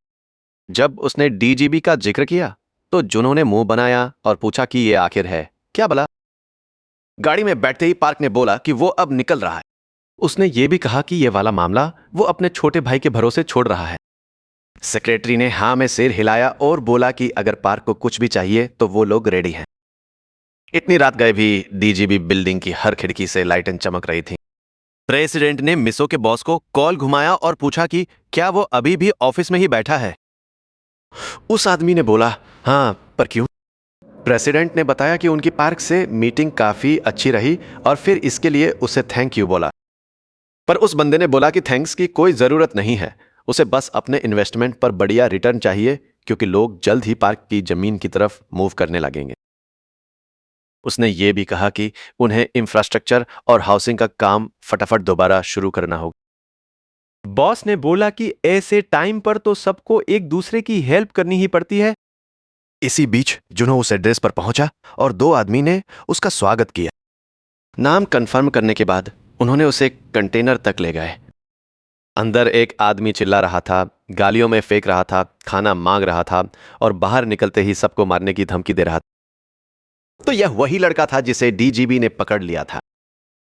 जब उसने डीजीबी का जिक्र किया तो जुनो ने मुंह बनाया और पूछा कि ये आखिर है क्या भला? गाड़ी में बैठते ही पार्क ने बोला कि वो अब निकल रहा है। उसने ये भी कहा कि ये वाला मामला वो अपने छोटे भाई के भरोसे छोड़ रहा है। सेक्रेटरी ने हाँ में सिर हिलाया और बोला कि अगर पार्क को कुछ भी चाहिए तो वो लोग रेडी हैं। इतनी रात गए भी डीजीबी बिल्डिंग की हर खिड़की से लाइटें चमक रही थी। प्रेसिडेंट ने मिसो के बॉस को कॉल घुमाया और पूछा कि क्या वो अभी भी ऑफिस में ही बैठा है। उस आदमी ने बोला, हाँ, पर क्यों? प्रेसिडेंट ने बताया कि उनकी पार्क से मीटिंग काफी अच्छी रही और फिर इसके लिए उसे थैंक यू बोला। पर उस बंदे ने बोला कि थैंक्स की कोई जरूरत नहीं है, उसे बस अपने इन्वेस्टमेंट पर बढ़िया रिटर्न चाहिए क्योंकि लोग जल्द ही पार्क की जमीन की तरफ मूव करने लगेंगे। उसने ये भी कहा कि उन्हें इंफ्रास्ट्रक्चर और हाउसिंग का काम फटाफट दोबारा शुरू करना होगा। बॉस ने बोला कि ऐसे टाइम पर तो सबको एक दूसरे की हेल्प करनी ही पड़ती है। इसी बीच जुनो उस एड्रेस पर पहुंचा और दो आदमी ने उसका स्वागत किया। नाम कंफर्म करने के बाद उन्होंने उसे कंटेनर तक ले गए। अंदर एक आदमी चिल्ला रहा था, गालियों में फेंक रहा था, खाना मांग रहा था और बाहर निकलते ही सबको मारने की धमकी दे रहा था। तो यह वही लड़का था जिसे डीजीबी ने पकड़ लिया था।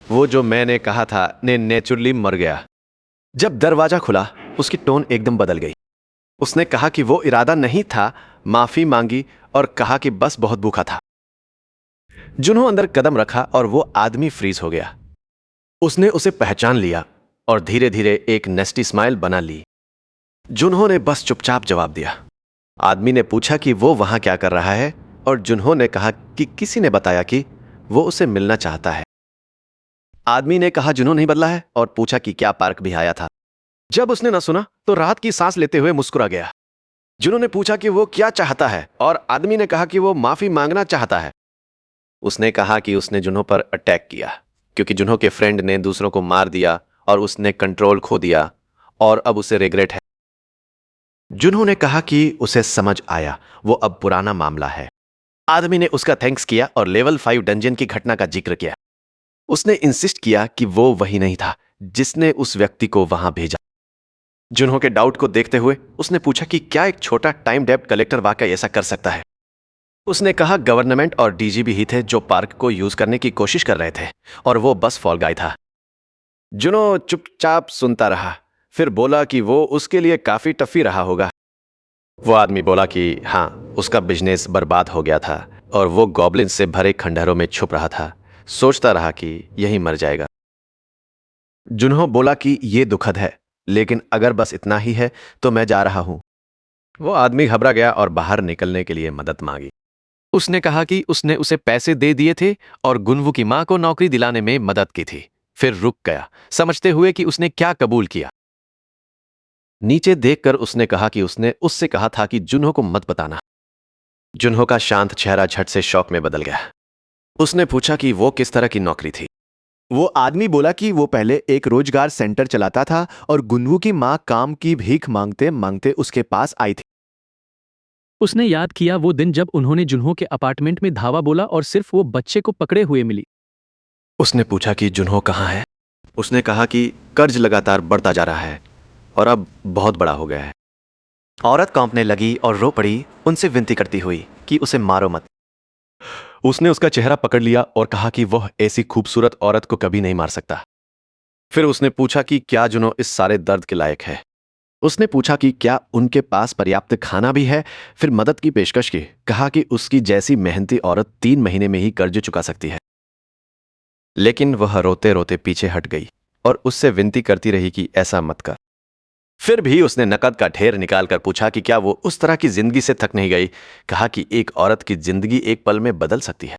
वो जो मैंने कहा था ने नेचुरली मर गया। जब दरवाजा खुला उसकी टोन एकदम बदल गई। उसने कहा कि वो इरादा नहीं था, माफी मांगी और कहा कि बस बहुत भूखा था। जुनो अंदर कदम रखा और वो आदमी फ्रीज हो गया। उसने उसे पहचान लिया और धीरे धीरे एक नेस्टी स्माइल बना ली। जुन्हो ने बस चुपचाप जवाब दिया। आदमी ने पूछा कि वो वहां क्या कर रहा है और जुन्हो ने कहा कि किसी ने बताया कि वो उसे मिलना चाहता है। आदमी ने कहा जुन्हो नहीं बदला है और पूछा कि क्या पार्क भी आया था। जब उसने न सुना तो राहत की सांस लेते हुए मुस्कुरा गया। जुन्हो ने पूछा कि वो क्या चाहता है और आदमी ने कहा कि वो माफी मांगना चाहता है। उसने कहा कि उसने जुन्हो पर अटैक किया क्योंकि जुन्हो के फ्रेंड ने दूसरों को मार दिया और उसने कंट्रोल खो दिया और अब उसे रिग्रेट है। जुन्हो ने कहा कि उसे समझ आया, वो अब पुराना मामला है। आदमी ने उसका थैंक्स किया और लेवल 5 डंजन की घटना का जिक्र किया। उसने इंसिस्ट किया कि वो वही नहीं था जिसने उस व्यक्ति को वहां भेजा। जुन्हो के डाउट को देखते हुए उसने पूछा कि क्या एक छोटा टाइम डेब्ट कलेक्टर वाकई ऐसा कर सकता है। उसने कहा गवर्नमेंट और डीजीबी ही थे जो पार्क को यूज करने की कोशिश कर रहे थे और वो बस फॉल गाय था। जुनो चुपचाप सुनता रहा, फिर बोला कि वो उसके लिए काफी टफी रहा होगा। वो आदमी बोला कि हाँ, उसका बिजनेस बर्बाद हो गया था और वो गॉब्लिन से भरे खंडहरों में छुप रहा था, सोचता रहा कि यही मर जाएगा। जुन्हो बोला कि ये दुखद है, लेकिन अगर बस इतना ही है तो मैं जा रहा हूं। वो आदमी घबरा गया और बाहर निकलने के लिए मदद मांगी। उसने कहा कि उसने उसे पैसे दे दिए थे और गुनवू की मां को नौकरी दिलाने में मदद की थी। फिर रुक गया, समझते हुए कि उसने क्या कबूल किया। नीचे देखकर उसने कहा कि उसने उससे कहा था कि जुन्हो को मत बताना। जुन्हो का शांत चेहरा झट से शौक में बदल गया। उसने पूछा कि वो किस तरह की नौकरी थी। वो आदमी बोला कि वो पहले एक रोजगार सेंटर चलाता था और गुनवू की मां काम की भीख मांगते मांगते उसके पास आई थी। उसने याद किया वो दिन जब उन्होंने जुन्हो के अपार्टमेंट में धावा बोला और सिर्फ वो बच्चे को पकड़े हुए मिली। उसने पूछा कि जुन्हो कहाँ है। उसने कहा कि कर्ज लगातार बढ़ता जा रहा है और अब बहुत बड़ा हो गया है। औरत कांपने लगी और रो पड़ी, उनसे विनती करती हुई कि उसे मारो मत। उसने उसका चेहरा पकड़ लिया और कहा कि वह ऐसी खूबसूरत औरत को कभी नहीं मार सकता। फिर उसने पूछा कि क्या जुनो इस सारे दर्द के लायक है। उसने पूछा कि क्या उनके पास पर्याप्त खाना भी है। फिर मदद की पेशकश की, कहा कि उसकी जैसी मेहनती औरत 3 महीने में ही कर्ज चुका सकती है। लेकिन वह रोते रोते पीछे हट गई और उससे विनती करती रही कि ऐसा मत कर। फिर भी उसने नकद का ढेर निकालकर पूछा कि क्या वो उस तरह की जिंदगी से थक नहीं गई। कहा कि एक औरत की जिंदगी एक पल में बदल सकती है।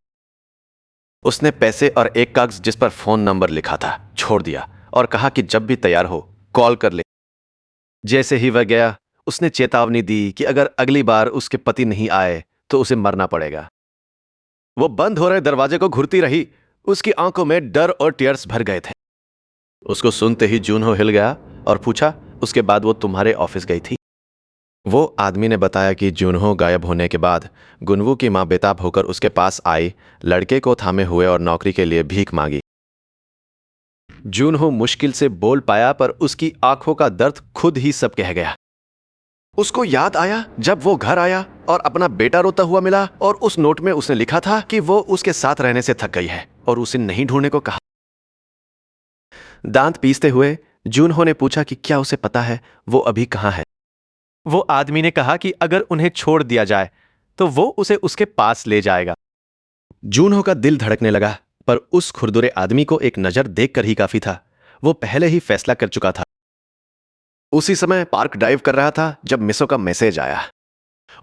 उसने पैसे और एक कागज जिस पर फोन नंबर लिखा था छोड़ दिया और कहा कि जब भी तैयार हो कॉल कर ले। जैसे ही वह गया, उसने चेतावनी दी कि अगर अगली बार उसके पति नहीं आए तो उसे मरना पड़ेगा। वो बंद हो रहे दरवाजे को घूरती रही। उसकी आंखों में डर और टीयर्स भर गए थे। उसको सुनते ही जूनहो हिल गया और पूछा, उसके बाद वो तुम्हारे ऑफिस गई थी? वो आदमी ने बताया कि जूनहो गायब होने के बाद गुनवू की मां बेताब होकर उसके पास आई, लड़के को थामे हुए और नौकरी के लिए भीख मांगी। जूनहो मुश्किल से बोल पाया, पर उसकी आंखों का दर्द खुद ही सब कह गया। उसको याद आया जब वो घर आया और अपना बेटा रोता हुआ मिला और उस नोट में उसने लिखा था कि वो उसके साथ रहने से थक गई है और उसे नहीं ढूंढने को कहा। दांत पीसते हुए जूनहो ने पूछा कि क्या उसे पता है वो अभी कहां है। वो आदमी ने कहा कि अगर उन्हें छोड़ दिया जाए तो वो उसे उसके पास ले जाएगा। जूनहो का दिल धड़कने लगा, पर उस खुरदुरे आदमी को एक नजर देखकर ही काफी था। वो पहले ही फैसला कर चुका था। उसी समय पार्क ड्राइव कर रहा था जब मिसो का मैसेज आया।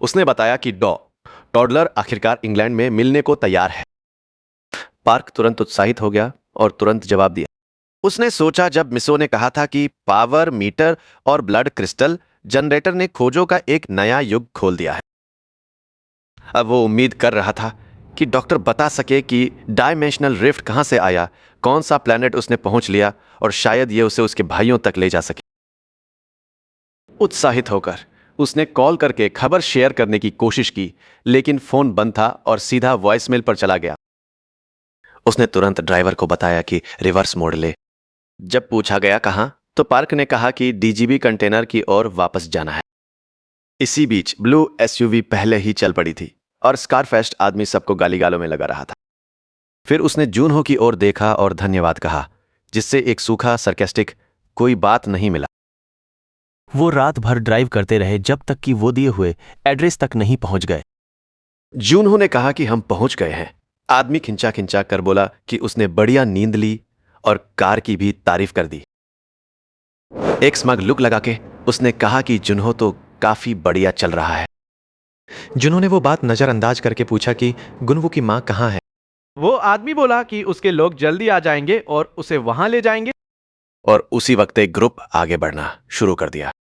उसने बताया कि टॉडलर आखिरकार इंग्लैंड में मिलने को तैयार है। पार्क तुरंत उत्साहित हो गया और तुरंत जवाब दिया। उसने सोचा जब मिसो ने कहा था कि पावर मीटर और ब्लड क्रिस्टल जनरेटर ने खोजों का एक नया युग खोल दिया है। अब वो उम्मीद कर रहा था कि डॉक्टर बता सके कि डायमेंशनल रिफ्ट कहां से आया, कौन सा प्लैनेट उसने पहुंच लिया और शायद ये उसे उसके भाइयों तक ले जा सके। उत्साहित होकर उसने कॉल करके खबर शेयर करने की कोशिश की, लेकिन फोन बंद था और सीधा वॉइसमेल पर चला गया। उसने तुरंत ड्राइवर को बताया कि रिवर्स मोड़ ले। जब पूछा गया कहां, तो पार्क ने कहा कि डीजीबी कंटेनर की ओर वापस जाना है। इसी बीच ब्लू एसयूवी पहले ही चल पड़ी थी और स्कारफेस्ट आदमी सबको गाली गालों में लगा रहा था। फिर उसने जूनहो की ओर देखा और धन्यवाद कहा, जिससे एक सूखा सरकेस्टिक कोई बात नहीं मिला। वो रात भर ड्राइव करते रहे जब तक कि वो दिए हुए एड्रेस तक नहीं पहुंच गए। जूनहो ने कहा कि हम पहुंच गए हैं। आदमी खिंचा खिंचा कर बोला कि उसने बढ़िया नींद ली और कार की भी तारीफ कर दी। एक स्मग लुक लगा के उसने कहा कि जुनहो तो काफी बढ़िया चल रहा है। जुनहो ने वो बात नजरअंदाज करके पूछा कि गुनवू की मां कहां है। वो आदमी बोला कि उसके लोग जल्दी आ जाएंगे और उसे वहां ले जाएंगे। और उसी वक्त एक ग्रुप आगे बढ़ना शुरू कर दिया।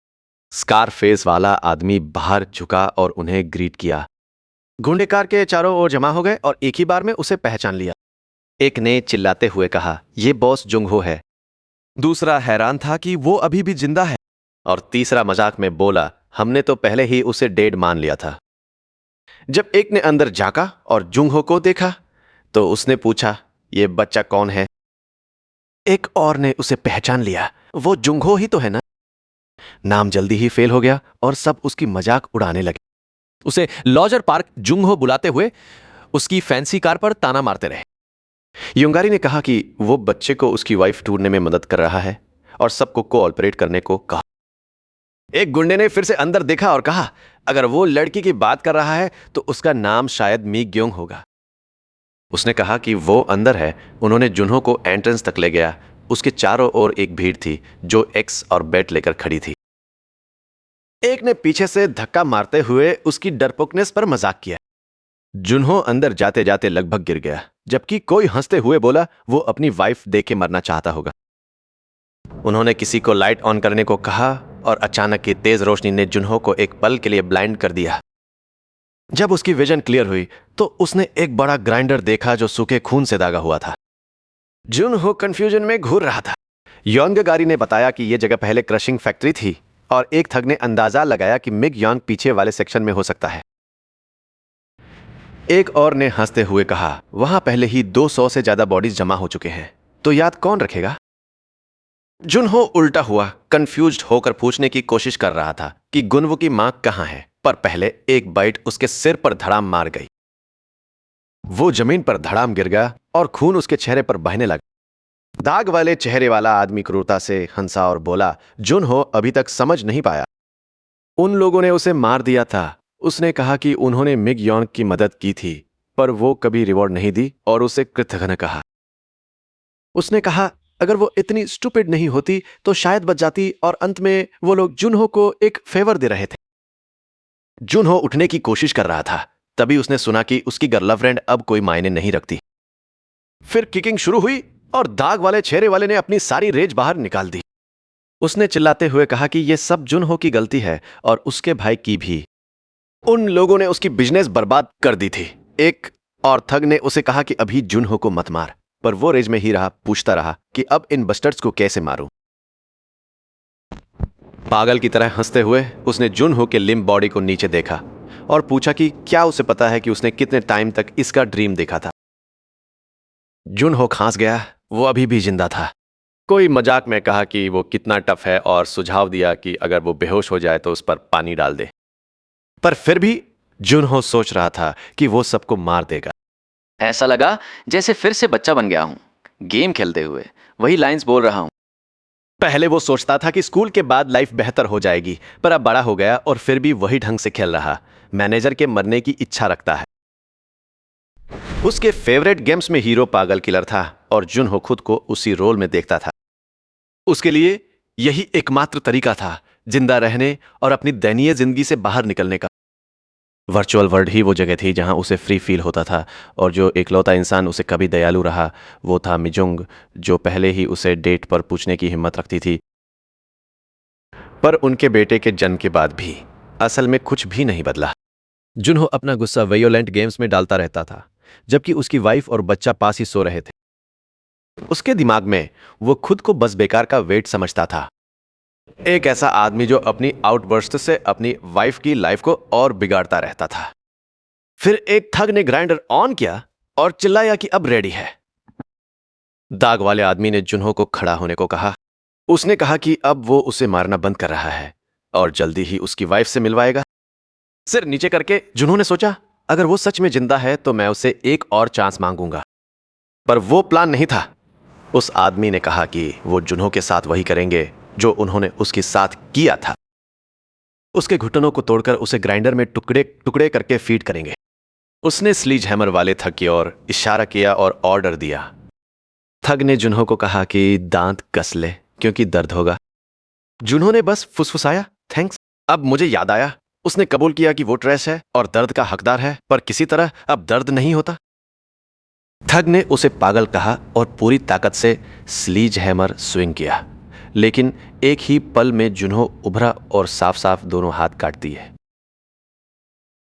स्कार फेस वाला आदमी बाहर झुका और उन्हें ग्रीट किया। गुंडे कार के चारों ओर जमा हो गए और एक ही बार में उसे पहचान लिया। एक ने चिल्लाते हुए कहा, ये बॉस जुंगहो है। दूसरा हैरान था कि वो अभी भी जिंदा है। और तीसरा मजाक में बोला, हमने तो पहले ही उसे डेड मान लिया था। जब एक ने अंदर झांका और जुंगहो को देखा तो उसने पूछा, ये बच्चा कौन है। एक और ने उसे पहचान लिया, वो जुंगहो ही तो है ना। नाम जल्दी ही फेल हो गया और सब उसकी मजाक उड़ाने लगे। उसे लॉजर पार्क जुंगहो बुलाते हुए उसकी फैंसी कार पर ताना मारते रहे। युंगारी ने कहा कि वो बच्चे को उसकी वाइफ ढूंढने में मदद कर रहा है और सबको कोऑपरेट करने को कहा। एक गुंडे ने फिर से अंदर देखा और कहा, अगर वो लड़की की बात कर रहा है तो उसका नाम शायद मी ग्योंग होगा। उसने कहा कि वो अंदर है। उन्होंने जुनहो को एंट्रेंस तक ले गया। उसके चारों ओर एक भीड़ थी जो एक्स और बैट लेकर खड़ी थी। एक ने पीछे से धक्का मारते हुए उसकी डरपोकनेस पर मजाक किया। जुनहो अंदर जाते जाते लगभग गिर गया, जबकि कोई हंसते हुए बोला वो अपनी वाइफ देख के मरना चाहता होगा। उन्होंने किसी को लाइट ऑन करने को कहा और अचानक की तेज रोशनी ने जुनहो को एक पल के लिए ब्लाइंड कर दिया। जब उसकी विजन क्लियर हुई तो उसने एक बड़ा ग्राइंडर देखा जो सूखे खून से दागा हुआ था। जुनहो कंफ्यूजन में घूर रहा था। योंगगारी ने बताया कि यह जगह पहले क्रशिंग फैक्ट्री थी और एक थग ने अंदाजा लगाया कि मिग योंग पीछे वाले सेक्शन में हो सकता है। एक और ने हंसते हुए कहा, वहां पहले ही 200 से ज्यादा बॉडीज जमा हो चुके हैं, तो याद कौन रखेगा। जुनहो उल्टा हुआ कंफ्यूज्ड होकर पूछने की कोशिश कर रहा था कि गुनवू की मां कहां है, पर पहले एक बाइट उसके सिर पर धड़ाम मार गई। वो जमीन पर धड़ाम गिर गया और खून उसके चेहरे पर बहने लगा। दाग वाले चेहरे वाला आदमी क्रूरता से हंसा और बोला, जुनहो अभी तक समझ नहीं पाया। उन लोगों ने उसे मार दिया था। उसने कहा कि उन्होंने मिग यॉन्ग की मदद की थी, पर वो कभी रिवॉर्ड नहीं दी और उसे कृतघ्न कहा। उसने कहा अगर वो इतनी स्टूपिड नहीं होती तो शायद बच जाती, और अंत में वो लोग जुनहो को एक फेवर दे रहे थे। जुनहो उठने की कोशिश कर रहा था, तभी उसने सुना कि उसकी गर्लफ्रेंड अब कोई मायने नहीं रखती। फिर किकिंग शुरू हुई और दाग वाले चेहरे वाले ने अपनी सारी रेज बाहर निकाल दी। उसने चिल्लाते हुए कहा कि यह सब जुनहो की गलती है और उसके भाई की भी। उन लोगों ने उसकी बिजनेस बर्बाद कर दी थी। एक और थग ने उसे कहा कि अभी जुनहो को मत मार, पर वो रेज में ही रहा, पूछता रहा कि अब इन बस्टर्ड्स को कैसे मारूं। पागल की तरह हंसते हुए उसने जुनहो के लिम्ब बॉडी को नीचे देखा और पूछा कि क्या उसे पता है कि उसने कितने टाइम तक इसका ड्रीम देखा था। जुनहो खांस गया। वो अभी भी जिंदा था। कोई मजाक में कहा कि वो कितना टफ है और सुझाव दिया कि अगर वो बेहोश हो जाए तो उस पर पानी डाल दे। पर फिर भी जुनहो सोच रहा था कि वो सबको मार देगा। ऐसा लगा जैसे फिर से बच्चा बन गया हूं, गेम खेलते हुए वही लाइंस बोल रहा हूं। पहले वो सोचता था कि स्कूल के बाद लाइफ बेहतर हो जाएगी, पर अब बड़ा हो गया और फिर भी वही ढंग से खेल रहा। मैनेजर के मरने की इच्छा रखता है। उसके फेवरेट गेम्स में हीरो पागल किलर था और जुनहो खुद को उसी रोल में देखता था। उसके लिए यही एकमात्र तरीका था जिंदा रहने और अपनी दयनीय जिंदगी से बाहर निकलने का। वर्चुअल वर्ल्ड ही वो जगह थी जहां उसे फ्री फील होता था, और जो इकलौता इंसान उसे कभी दयालु रहा वो था मिजुंग, जो पहले ही उसे डेट पर पूछने की हिम्मत रखती थी। पर उनके बेटे के जन्म के बाद भी असल में कुछ भी नहीं बदला। जुनहो अपना गुस्सा वायोलेंट गेम्स में डालता रहता था, जबकि उसकी वाइफ और बच्चा पास ही सो रहे थे। उसके दिमाग में वो खुद को बस बेकार का वेट समझता था। एक ऐसा आदमी जो अपनी आउटबर्स्ट से अपनी वाइफ की लाइफ को और बिगाड़ता रहता था। फिर एक थग ने ग्राइंडर ऑन किया और चिल्लाया कि अब रेडी है। दाग वाले आदमी ने जुनहो को खड़ा होने को कहा। उसने कहा कि अब वो उसे मारना बंद कर रहा है और जल्दी ही उसकी वाइफ से मिलवाएगा। सिर नीचे करके जुनहो ने सोचा, अगर वो सच में जिंदा है तो मैं उसे एक और चांस मांगूंगा। पर वो प्लान नहीं था। उस आदमी ने कहा कि वो जुनहो के साथ वही करेंगे जो उन्होंने उसके साथ किया था। उसके घुटनों को तोड़कर उसे ग्राइंडर में टुकड़े टुकड़े करके फीड करेंगे। उसने स्लीज हैमर वाले थग की ओर इशारा किया और ऑर्डर दिया। थग ने जुनहो को कहा कि दांत कस ले क्योंकि दर्द होगा। जुनहो ने बस फुसफुसाया, थैंक्स। अब मुझे याद आया, उसने कबूल किया कि वो ट्रैश है और दर्द का हकदार है, पर किसी तरह अब दर्द नहीं होता। थग ने उसे पागल कहा और पूरी ताकत से स्लीज हैमर स्विंग किया, लेकिन एक ही पल में जुनहो उभरा और साफ साफ दोनों हाथ काट दिए।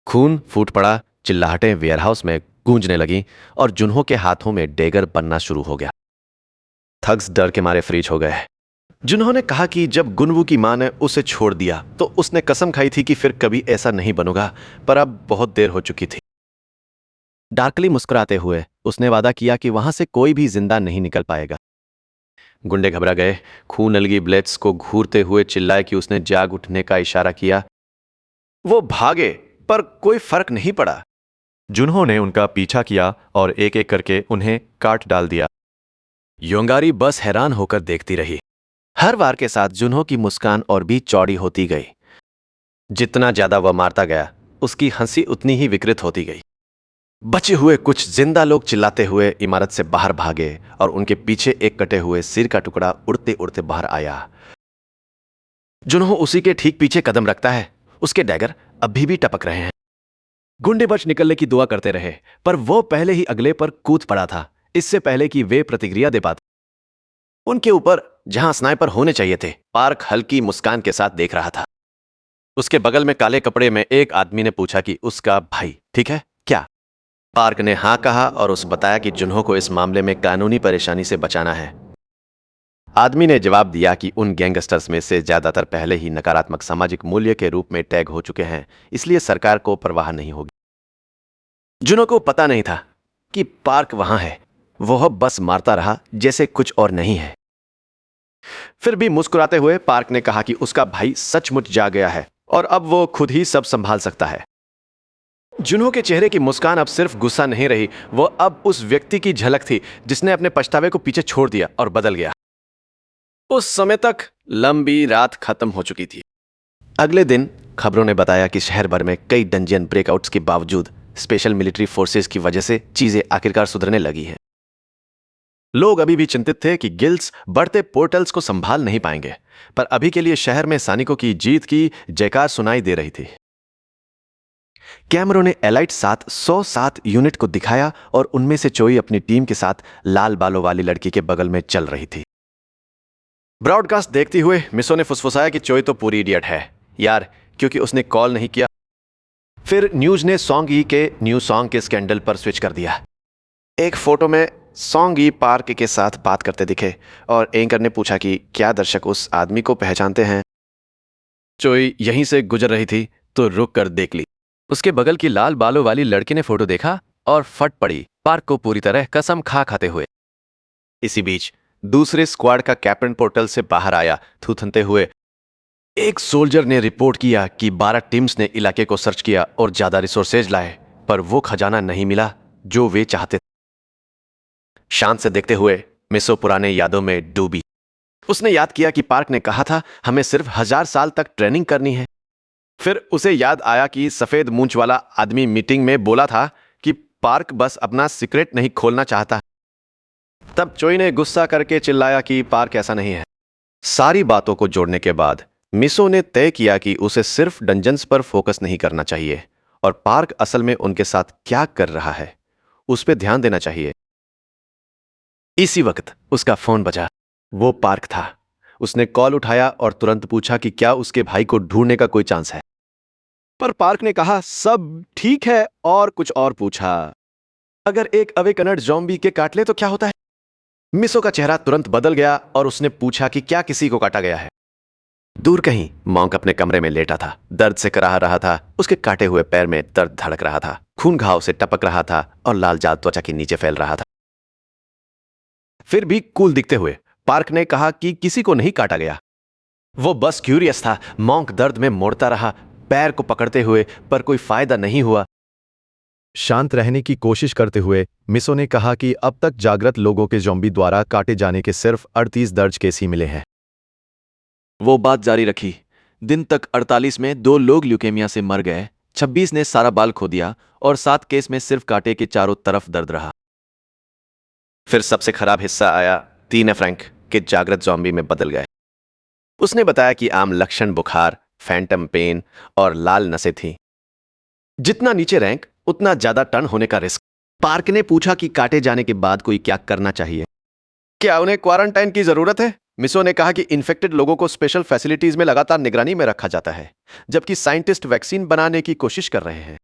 खून फूट पड़ा, चिल्लाहटें वेयरहाउस में गूंजने लगीं और जुनहो के हाथों में डेगर बनना शुरू हो गया। थग्स डर के मारे फ्रीज हो गए। जुनहो ने कहा कि जब गुनवू की मां ने उसे छोड़ दिया तो उसने कसम खाई थी कि फिर कभी ऐसा नहीं बनूंगा, पर अब बहुत देर हो चुकी थी। डार्कली मुस्कुराते हुए उसने वादा किया कि वहां से कोई भी जिंदा नहीं निकल पाएगा। गुंडे घबरा गए। खून अलगी ब्लेड्स को घूरते हुए चिल्लाए कि उसने जाग उठने का इशारा किया। वो भागे, पर कोई फर्क नहीं पड़ा। जुनहो ने उनका पीछा किया और एक एक करके उन्हें काट डाल दिया। योंगारी बस हैरान होकर देखती रही। हर वार के साथ जुनहो की मुस्कान और भी चौड़ी होती गई। जितना ज्यादा वह मारता गया, उसकी हंसी उतनी ही विकृत होती गई। बचे हुए कुछ जिंदा लोग चिल्लाते हुए इमारत से बाहर भागे और उनके पीछे एक कटे हुए सिर का टुकड़ा उड़ते उड़ते बाहर आया। जुनहो उसी के ठीक पीछे कदम रखता है। उसके डैगर अभी भी टपक रहे हैं। गुंडे बच निकलने की दुआ करते रहे, पर वो पहले ही अगले पर कूद पड़ा था, इससे पहले कि वे प्रतिक्रिया दे पाते। उनके ऊपर जहां स्नाइपर होने चाहिए थे, पार्क हल्की मुस्कान के साथ देख रहा था। उसके बगल में काले कपड़े में एक आदमी ने पूछा कि उसका भाई ठीक है क्या। पार्क ने हाँ कहा और उसे बताया कि जुनहो को इस मामले में कानूनी परेशानी से बचाना है। आदमी ने जवाब दिया कि उन गैंगस्टर्स में से ज्यादातर पहले ही नकारात्मक सामाजिक मूल्य के रूप में टैग हो चुके हैं, इसलिए सरकार को परवाह नहीं होगी। जुनहो को पता नहीं था कि पार्क वहां है। वह बस मारता रहा जैसे कुछ और नहीं है। फिर भी मुस्कुराते हुए पार्क ने कहा कि उसका भाई सचमुच जा गया है और अब वो खुद ही सब संभाल सकता है। जुनहो के चेहरे की मुस्कान अब सिर्फ गुस्सा नहीं रही, वो अब उस व्यक्ति की झलक थी जिसने अपने पछतावे को पीछे छोड़ दिया और बदल गया। उस समय तक लंबी रात खत्म हो चुकी थी। अगले दिन खबरों ने बताया कि शहर भर में कई डंजियन ब्रेकआउट्स के बावजूद स्पेशल मिलिट्री फोर्सेस की वजह से चीजें आखिरकार सुधरने लगी हैं। लोग अभी भी चिंतित थे कि गिल्ड्स बढ़ते पोर्टल्स को संभाल नहीं पाएंगे, पर अभी के लिए शहर में सैनिकों की जीत की जयकार सुनाई दे रही थी। कैमरों ने एलाइट 107 यूनिट को दिखाया और उनमें से चोई अपनी टीम के साथ लाल बालों वाली लड़की के बगल में चल रही थी। ब्रॉडकास्ट देखते हुए मिसो ने फुसफुसाया कि चोई तो पूरी इडियट है यार, क्योंकि उसने कॉल नहीं किया। फिर न्यूज ने सॉन्ग ई के न्यू सॉन्ग के स्कैंडल पर स्विच कर दिया। एक फोटो में सॉन्ग ई पार्क के साथ बात करते दिखे और एंकर ने पूछा कि क्या दर्शक उस आदमी को पहचानते हैं। चोई यहीं से गुजर रही थी तो रुक कर देख ली। उसके बगल की लाल बालों वाली लड़की ने फोटो देखा और फट पड़ी, पार्क को पूरी तरह कसम खाते हुए। इसी बीच दूसरे स्क्वाड का कैप्टन पोर्टल से बाहर आया थूथनते हुए। एक सोल्जर ने रिपोर्ट किया कि 12 टीम्स ने इलाके को सर्च किया और ज्यादा रिसोर्सेज लाए, पर वो खजाना नहीं मिला जो वे चाहते। शांत से देखते हुए मिसो पुराने यादों में डूबी। उसने याद किया कि पार्क ने कहा था हमें सिर्फ 1000 साल तक ट्रेनिंग करनी है। फिर उसे याद आया कि सफेद मूंछ वाला आदमी मीटिंग में बोला था कि पार्क बस अपना सीक्रेट नहीं खोलना चाहता। तब चोई ने गुस्सा करके चिल्लाया कि पार्क ऐसा नहीं है। सारी बातों को जोड़ने के बाद मिसो ने तय किया कि उसे सिर्फ डंजन्स पर फोकस नहीं करना चाहिए और पार्क असल में उनके साथ क्या कर रहा है उस पर ध्यान देना चाहिए। इसी वक्त उसका फोन बजा। वो पार्क था। उसने कॉल उठाया और तुरंत पूछा कि क्या उसके भाई को ढूंढने का कोई चांस है, पर पार्क ने कहा सब ठीक है और कुछ और पूछा अगर एक अवेकनड ज़ॉम्बी के काट ले तो क्या होता है। मिसो का चेहरा तुरंत बदल गया और उसने पूछा कि क्या किसी को काटा गया है। दूर कहीं मॉन्क अपने कमरे में लेटा था, दर्द से कराह रहा था। उसके काटे हुए पैर में दर्द धड़क रहा था, खून घाव से टपक रहा था और लाल जाल त्वचा के नीचे फैल रहा था। फिर भी कूल दिखते हुए पार्क ने कहा कि किसी को नहीं काटा गया। वो बस क्यूरियस था। मॉन्क दर्द में मोड़ता रहा पैर को पकड़ते हुए, पर कोई फायदा नहीं हुआ। शांत रहने की कोशिश करते हुए मिसो ने कहा कि अब तक जागृत लोगों के ज़ॉम्बी द्वारा काटे जाने के सिर्फ 38 दर्ज केस ही मिले हैं। वो बात जारी रखी। दिन तक 48 में 2 लोग ल्यूकेमिया से मर गए, 26 ने सारा बाल खो दिया और 7 केस में सिर्फ कांटे के चारों तरफ दर्द रहा। फिर सबसे खराब हिस्सा आया। 3 फ्रैंक के जागृत ज़ॉम्बी में बदल गए। उसने बताया कि आम लक्षण बुखार, फैंटम पेन और लाल नसें थीं। जितना नीचे रैंक उतना ज्यादा टर्न होने का रिस्क। पार्क ने पूछा कि काटे जाने के बाद कोई क्या करना चाहिए। क्या उन्हें क्वारंटाइन की जरूरत है? मिसो ने कहा कि इन्फेक्टेड लोगों को स्पेशल फैसिलिटीज में लगातार निगरानी में रखा जाता है, जबकि साइंटिस्ट वैक्सीन बनाने की कोशिश कर रहे हैं।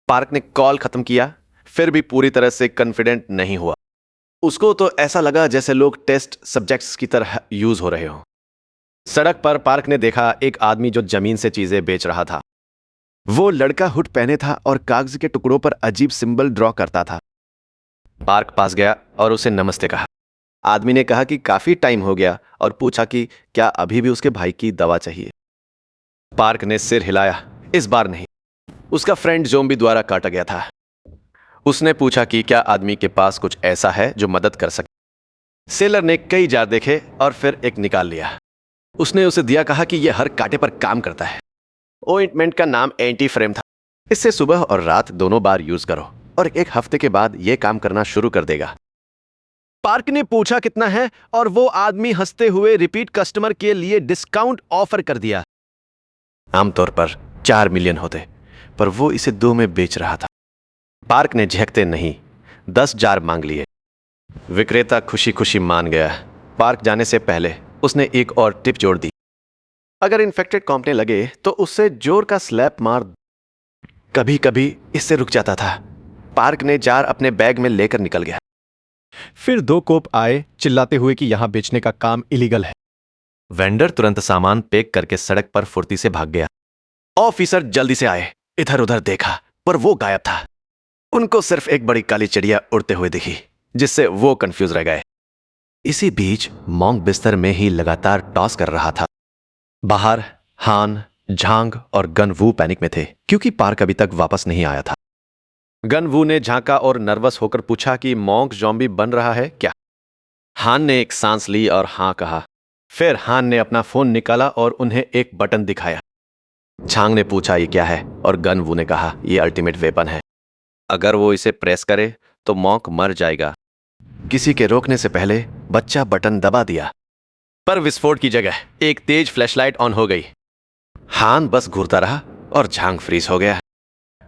पार्क ने कॉल खत्म किया, फिर भी पूरी तरह से कॉन्फिडेंट नहीं हुआ। उसको तो ऐसा लगा जैसे लोग टेस्ट सब्जेक्ट्स की तरह यूज हो रहे हों। सड़क पर पार्क ने देखा एक आदमी जो जमीन से चीजें बेच रहा था। वो लड़का हुड पहने था और कागज के टुकड़ों पर अजीब सिंबल ड्रॉ करता था। पार्क पास गया और उसे नमस्ते कहा। आदमी ने कहा कि काफी टाइम हो गया और पूछा कि क्या अभी भी उसके भाई की दवा चाहिए। पार्क ने सिर हिलाया। इस बार नहीं, उसका फ्रेंड ज़ॉम्बी द्वारा काटा गया था। उसने पूछा कि क्या आदमी के पास कुछ ऐसा है जो मदद कर सके। सेलर ने कई जार देखे और फिर एक निकाल लिया। उसने उसे दिया, कहा कि यह हर कांटे पर काम करता है। ऑइंटमेंट का नाम एंटी फ्रेम था। इससे सुबह और रात दोनों बार यूज करो और 1 हफ्ते के बाद यह काम करना शुरू कर देगा। पार्क ने पूछा कितना है और वो आदमी हंसते हुए रिपीट कस्टमर के लिए डिस्काउंट ऑफर कर दिया। आमतौर पर 4 मिलियन होते, पर वो इसे 2 में बेच रहा था। पार्क ने झेकते नहीं 10 जार मांग लिए। विक्रेता खुशी खुशी मान गया। पार्क जाने से पहले उसने एक और टिप जोड़ दी। अगर इन्फेक्टेड कांपने लगे तो उससे जोर का स्लैप मार। कभी कभी इससे रुक जाता था। पार्क ने जार अपने बैग में लेकर निकल गया। फिर 2 कोप आए चिल्लाते हुए कि यहां बेचने का काम इलीगल है। वेंडर तुरंत सामान पैक करके सड़क पर फुर्ती से भाग गया। ऑफिसर जल्दी से आए। इधर उधर देखा, पर वो गायब था। उनको सिर्फ एक बड़ी काली चिड़िया उड़ते हुए दिखी, जिससे वो कंफ्यूज रह गए। इसी बीच मॉन्क बिस्तर में ही लगातार टॉस कर रहा था। बाहर हान, झांग और गनवू पैनिक में थे क्योंकि पार्क अभी तक वापस नहीं आया था। गनवू ने झांका और नर्वस होकर पूछा कि मॉन्क जॉम्बी बन रहा है क्या। हान ने एक सांस ली और हाँ कहा। फिर हान ने अपना फोन निकाला और उन्हें एक बटन दिखाया। झांग ने पूछा ये क्या है और गनवू ने कहा ये अल्टीमेट वेपन है। अगर वो इसे प्रेस करे तो मॉन्क मर जाएगा। किसी के रोकने से पहले बच्चा बटन दबा दिया, पर विस्फोट की जगह एक तेज फ्लैशलाइट ऑन हो गई। हान बस घूरता रहा और झांग फ्रीज हो गया।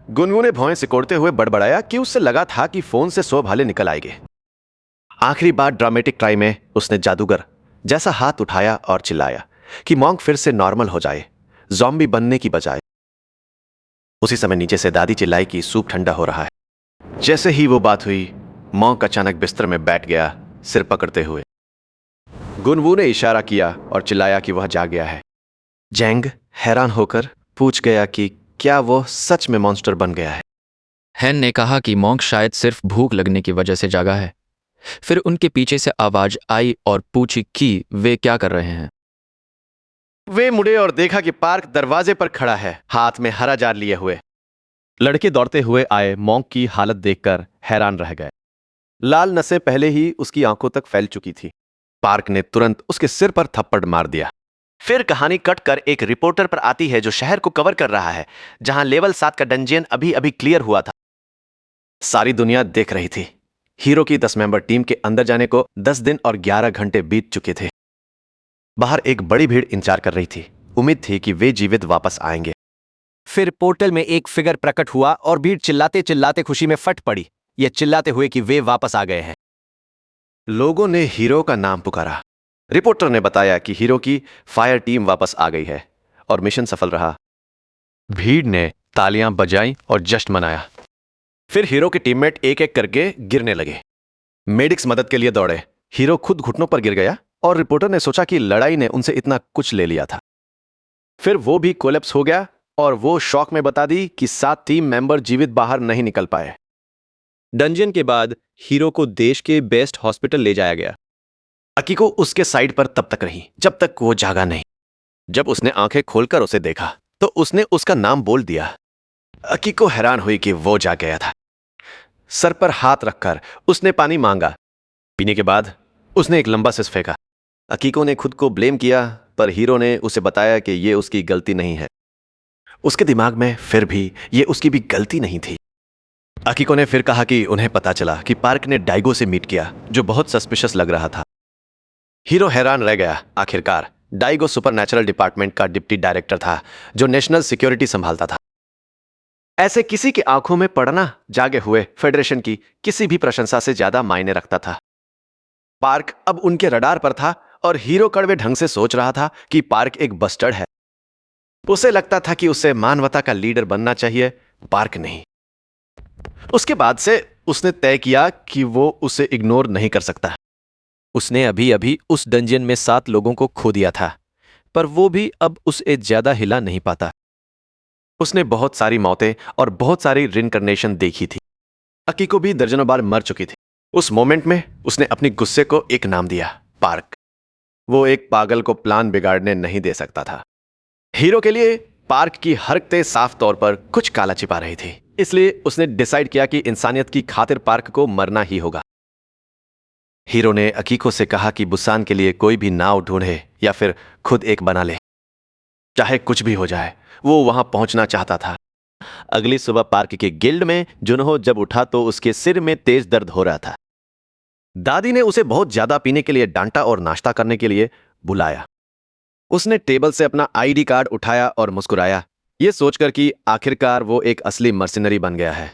गुनगुन ने भौएं सिकोड़ते हुए बड़बड़ाया कि उससे लगा था कि फोन से 100 भाले निकल आएंगे। आखिरी बार ड्रामेटिक ट्राई में उसने जादूगर जैसा हाथ उठाया और चिल्लाया कि मॉन्क फिर से नॉर्मल हो जाए, ज़ॉम्बी बनने की बजाय। उसी समय नीचे से दादी चिल्लाई कि सूप ठंडा हो रहा है। जैसे ही वो बात हुई, मॉन्क अचानक बिस्तर में बैठ गया, सिर पकड़ते हुए। गुनवू ने इशारा किया और चिल्लाया कि वह जाग गया है। जैंग हैरान होकर पूछ गया कि क्या वो सच में मॉन्स्टर बन गया है। हैन ने कहा कि मॉन्क शायद सिर्फ भूख लगने की वजह से जागा है। फिर उनके पीछे से आवाज आई और पूछी कि वे क्या कर रहे हैं। वे मुड़े और देखा कि पार्क दरवाजे पर खड़ा है, हाथ में हरा जार लिए हुए। लड़के दौड़ते हुए आए मॉन्क की हालत देखकर हैरान रह गए। लाल नसें पहले ही उसकी आंखों तक फैल चुकी थी। पार्क ने तुरंत उसके सिर पर थप्पड़ मार दिया। फिर कहानी कट कर एक रिपोर्टर पर आती है जो शहर को कवर कर रहा है, जहां लेवल 7 का डंजियन अभी अभी क्लियर हुआ था। सारी दुनिया देख रही थी। हीरो की 10 मेंबर टीम के अंदर जाने को 10 दिन और 11 घंटे बीत चुके थे। बाहर एक बड़ी भीड़ इंतजार कर रही थी। उम्मीद थी कि वे जीवित वापस आएंगे। फिर पोर्टल में एक फिगर प्रकट हुआ और भीड़ चिल्लाते चिल्लाते खुशी में फट पड़ी, ये चिल्लाते हुए कि वे वापस आ गए हैं। लोगों ने हीरो का नाम पुकारा। रिपोर्टर ने बताया कि हीरो की फायर टीम वापस आ गई है और मिशन सफल रहा। भीड़ ने तालियां बजाई और जश्न मनाया। फिर हीरो के टीममेट एक एक करके गिरने लगे। मेडिक्स मदद के लिए दौड़े। हीरो खुद घुटनों पर गिर गया और रिपोर्टर ने सोचा कि लड़ाई ने उनसे इतना कुछ ले लिया था। फिर वो भी कोलैप्स हो गया और वो शॉक में बता दी कि 7 टीम मेंबर जीवित बाहर नहीं निकल पाए। डंजन के बाद हीरो को देश के बेस्ट हॉस्पिटल ले जाया गया। अकीको उसके साइड पर तब तक रही जब तक वो जागा नहीं। जब उसने आंखें खोलकर उसे देखा तो उसने उसका नाम बोल दिया। अकीको हैरान हुई कि वो जाग गया था। सर पर हाथ रखकर उसने पानी मांगा। पीने के बाद उसने एक लंबा सिस फेंका। अकीको ने खुद को ब्लेम किया, पर हीरो ने उसे बताया कि ये उसकी गलती नहीं है। उसके दिमाग में फिर भी ये उसकी भी गलती नहीं थी। अकीको ने फिर कहा कि उन्हें पता चला कि पार्क ने डाइगो से मीट किया, जो बहुत सस्पिशियस लग रहा था। हीरो हैरान रह गया। आखिरकार डाइगो सुपरनैचुरल डिपार्टमेंट का डिप्टी डायरेक्टर था, जो नेशनल सिक्योरिटी संभालता था। ऐसे किसी की आंखों में पड़ना जागे हुए फेडरेशन की किसी भी प्रशंसा से ज्यादा मायने रखता था। पार्क अब उनके रडार पर था और हीरो कड़वे ढंग से सोच रहा था कि पार्क एक बस्टर्ड है। उसे लगता था कि उसे मानवता का लीडर बनना चाहिए, पार्क नहीं। उसके बाद से उसने तय किया कि वो उसे इग्नोर नहीं कर सकता। उसने अभी अभी उस डंजियन में 7 लोगों को खो दिया था, पर वो भी अब उसे ज्यादा हिला नहीं पाता। उसने बहुत सारी मौतें और बहुत सारी रिनकर्नेशन देखी थी। अकीको भी दर्जनों बार मर चुकी थी। उस मोमेंट में उसने अपनी गुस्से को एक नाम दिया, पार्क। वो एक पागल को प्लान बिगाड़ने नहीं दे सकता था। हीरो के लिए पार्क की हरकतें साफ तौर पर कुछ काला छिपा रही थी, इसलिए उसने डिसाइड किया कि इंसानियत की खातिर पार्क को मरना ही होगा। हीरो ने अकीको से कहा कि बुसान के लिए कोई भी नाव ढूंढे या फिर खुद एक बना ले। चाहे कुछ भी हो जाए, वो वहां पहुंचना चाहता था। अगली सुबह पार्क के गिल्ड में जुनहो जब उठा तो उसके सिर में तेज दर्द हो रहा था। दादी ने उसे बहुत ज्यादा पीने के लिए डांटा और नाश्ता करने के लिए बुलाया। उसने टेबल से अपना आईडी कार्ड उठाया और मुस्कुराया, ये सोचकर कि आखिरकार वो एक असली मर्सिनरी बन गया है।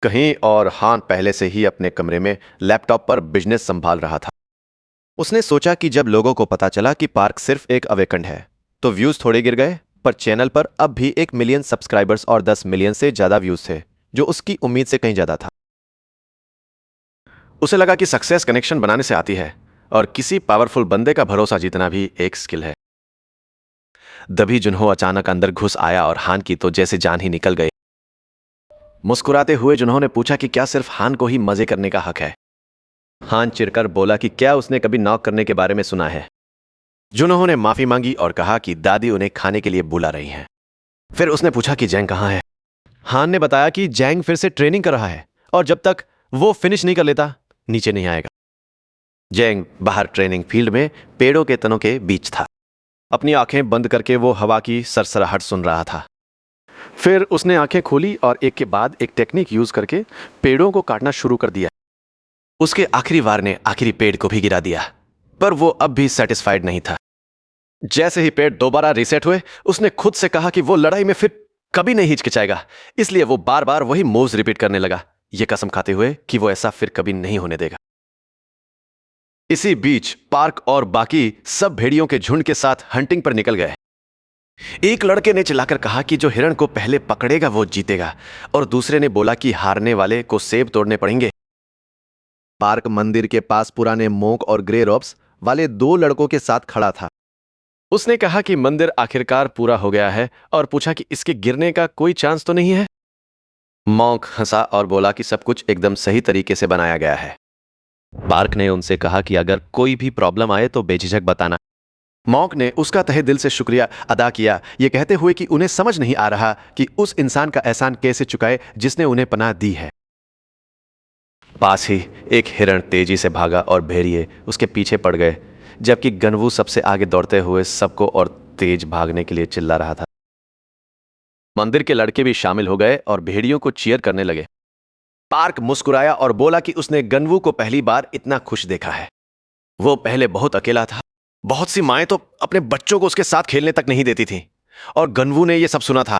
कहीं और हान पहले से ही अपने कमरे में लैपटॉप पर बिजनेस संभाल रहा था। उसने सोचा कि जब लोगों को पता चला कि पार्क सिर्फ एक अवेकंड है तो व्यूज थोड़े गिर गए, पर चैनल पर अब भी 1 मिलियन सब्सक्राइबर्स और 10 मिलियन से ज्यादा व्यूज थे, जो उसकी उम्मीद से कहीं ज्यादा था। उसे लगा कि सक्सेस कनेक्शन बनाने से आती है और किसी पावरफुल बंदे का भरोसा जीतना भी एक स्किल है। तभी जुनहो अचानक अंदर घुस आया और हान की तो जैसे जान ही निकल गई। मुस्कुराते हुए जुनहो ने पूछा कि क्या सिर्फ हान को ही मजे करने का हक है। हान चिढ़कर बोला कि क्या उसने कभी नॉक करने के बारे में सुना है। जुनहो ने माफी मांगी और कहा कि दादी उन्हें खाने के लिए बुला रही हैं। फिर उसने पूछा कि जैंग कहाँ है। हान ने बताया कि जैंग फिर से ट्रेनिंग कर रहा है और जब तक वो फिनिश नहीं कर लेता नीचे नहीं आएगा। जैंग बाहर ट्रेनिंग फील्ड में पेड़ों के तनों के बीच था। अपनी आंखें बंद करके वो हवा की सरसराहट सुन रहा था। फिर उसने आंखें खोली और एक के बाद एक टेक्निक यूज करके पेड़ों को काटना शुरू कर दिया। उसके आखिरी वार ने आखिरी पेड़ को भी गिरा दिया, पर वो अब भी सेटिस्फाइड नहीं था। जैसे ही पेड़ दोबारा रीसेट हुए, उसने खुद से कहा कि वो लड़ाई में फिर कभी नहीं हिचकिचाएगा। इसलिए वो बार बार वही मूव्स रिपीट करने लगा, ये कसम खाते हुए कि वो ऐसा फिर कभी नहीं होने देगा। इसी बीच पार्क और बाकी सब भेड़ियों के झुंड के साथ हंटिंग पर निकल गए। एक लड़के ने चिल्लाकर कहा कि जो हिरण को पहले पकड़ेगा वो जीतेगा, और दूसरे ने बोला कि हारने वाले को सेब तोड़ने पड़ेंगे। पार्क मंदिर के पास पुराने मोंक और ग्रे रॉब्स वाले 2 लड़कों के साथ खड़ा था। उसने कहा कि मंदिर आखिरकार पूरा हो गया है और पूछा कि इसके गिरने का कोई चांस तो नहीं है। मॉन्क हंसा और बोला कि सब कुछ एकदम सही तरीके से बनाया गया है। पार्क ने उनसे कहा कि अगर कोई भी प्रॉब्लम आए तो बेझिझक बताना। मॉन्क ने उसका तहे दिल से शुक्रिया अदा किया, ये कहते हुए कि उन्हें समझ नहीं आ रहा कि उस इंसान का एहसान कैसे चुकाए जिसने उन्हें पनाह दी है। पास ही एक हिरण तेजी से भागा और भेड़िए उसके पीछे पड़ गए, जबकि गनवू सबसे आगे दौड़ते हुए सबको और तेज भागने के लिए चिल्ला रहा था। मंदिर के लड़के भी शामिल हो गए और भेड़ियों को चीयर करने लगे। पार्क मुस्कुराया और बोला कि उसने गनवू को पहली बार इतना खुश देखा है। वो पहले बहुत अकेला था। बहुत सी माएं तो अपने बच्चों को उसके साथ खेलने तक नहीं देती थीं, और गनवू ने यह सब सुना था।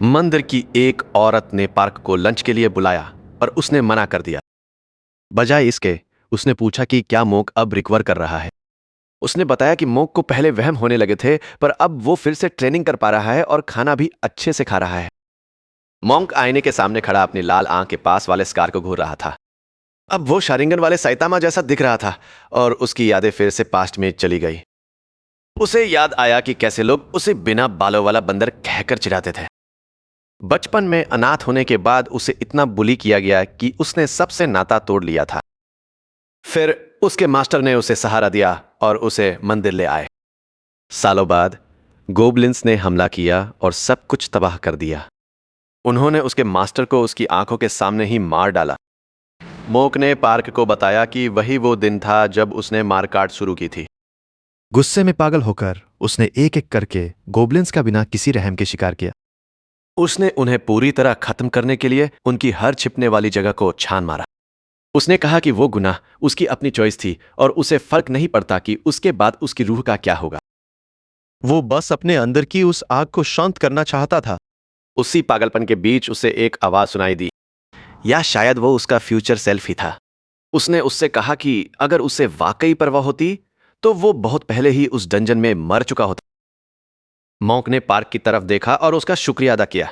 मंदिर की एक औरत ने पार्क को लंच के लिए बुलाया पर उसने मना कर दिया। बजाय इसके उसने पूछा कि क्या मोंक अब रिकवर कर रहा है। उसने बताया कि मोंक को पहले वहम होने लगे थे, पर अब वो फिर से ट्रेनिंग कर पा रहा है और खाना भी अच्छे से खा रहा है। मोंक आईने के सामने खड़ा अपनी लाल आंख के पास वाले स्कार को घूर रहा था। अब वो शारिंगन वाले साइतामा जैसा दिख रहा था और उसकी यादें फिर से पास्ट में चली गई। उसे याद आया कि कैसे लोग उसे बिना बालों वाला बंदर कहकर चिढ़ाते थे। बचपन में अनाथ होने के बाद उसे इतना बुली किया गया कि उसने सबसे नाता तोड़ लिया था। फिर उसके मास्टर ने उसे सहारा दिया और उसे मंदिर ले आए। सालों बाद गोबलिन्स ने हमला किया और सब कुछ तबाह कर दिया। उन्होंने उसके मास्टर को उसकी आंखों के सामने ही मार डाला। मोक ने पार्क को बताया कि वही वो दिन था जब उसने मारकाट शुरू की थी। गुस्से में पागल होकर उसने एक एक करके गोबलिन्स का बिना किसी रहम के शिकार किया। उसने उन्हें पूरी तरह खत्म करने के लिए उनकी हर छिपने वाली जगह को छान मारा। उसने कहा कि वो गुनाह उसकी अपनी चॉइस थी और उसे फर्क नहीं पड़ता कि उसके बाद उसकी रूह का क्या होगा। वो बस अपने अंदर की उस आग को शांत करना चाहता था। उसी पागलपन के बीच उसे एक आवाज सुनाई दी, या शायद वो उसका फ्यूचर सेल्फ ही था। उसने उससे कहा कि अगर उसे वाकई परवाह होती तो वो बहुत पहले ही उस डंजन में मर चुका होता। मॉन्क ने पार्क की तरफ देखा और उसका शुक्रिया अदा किया।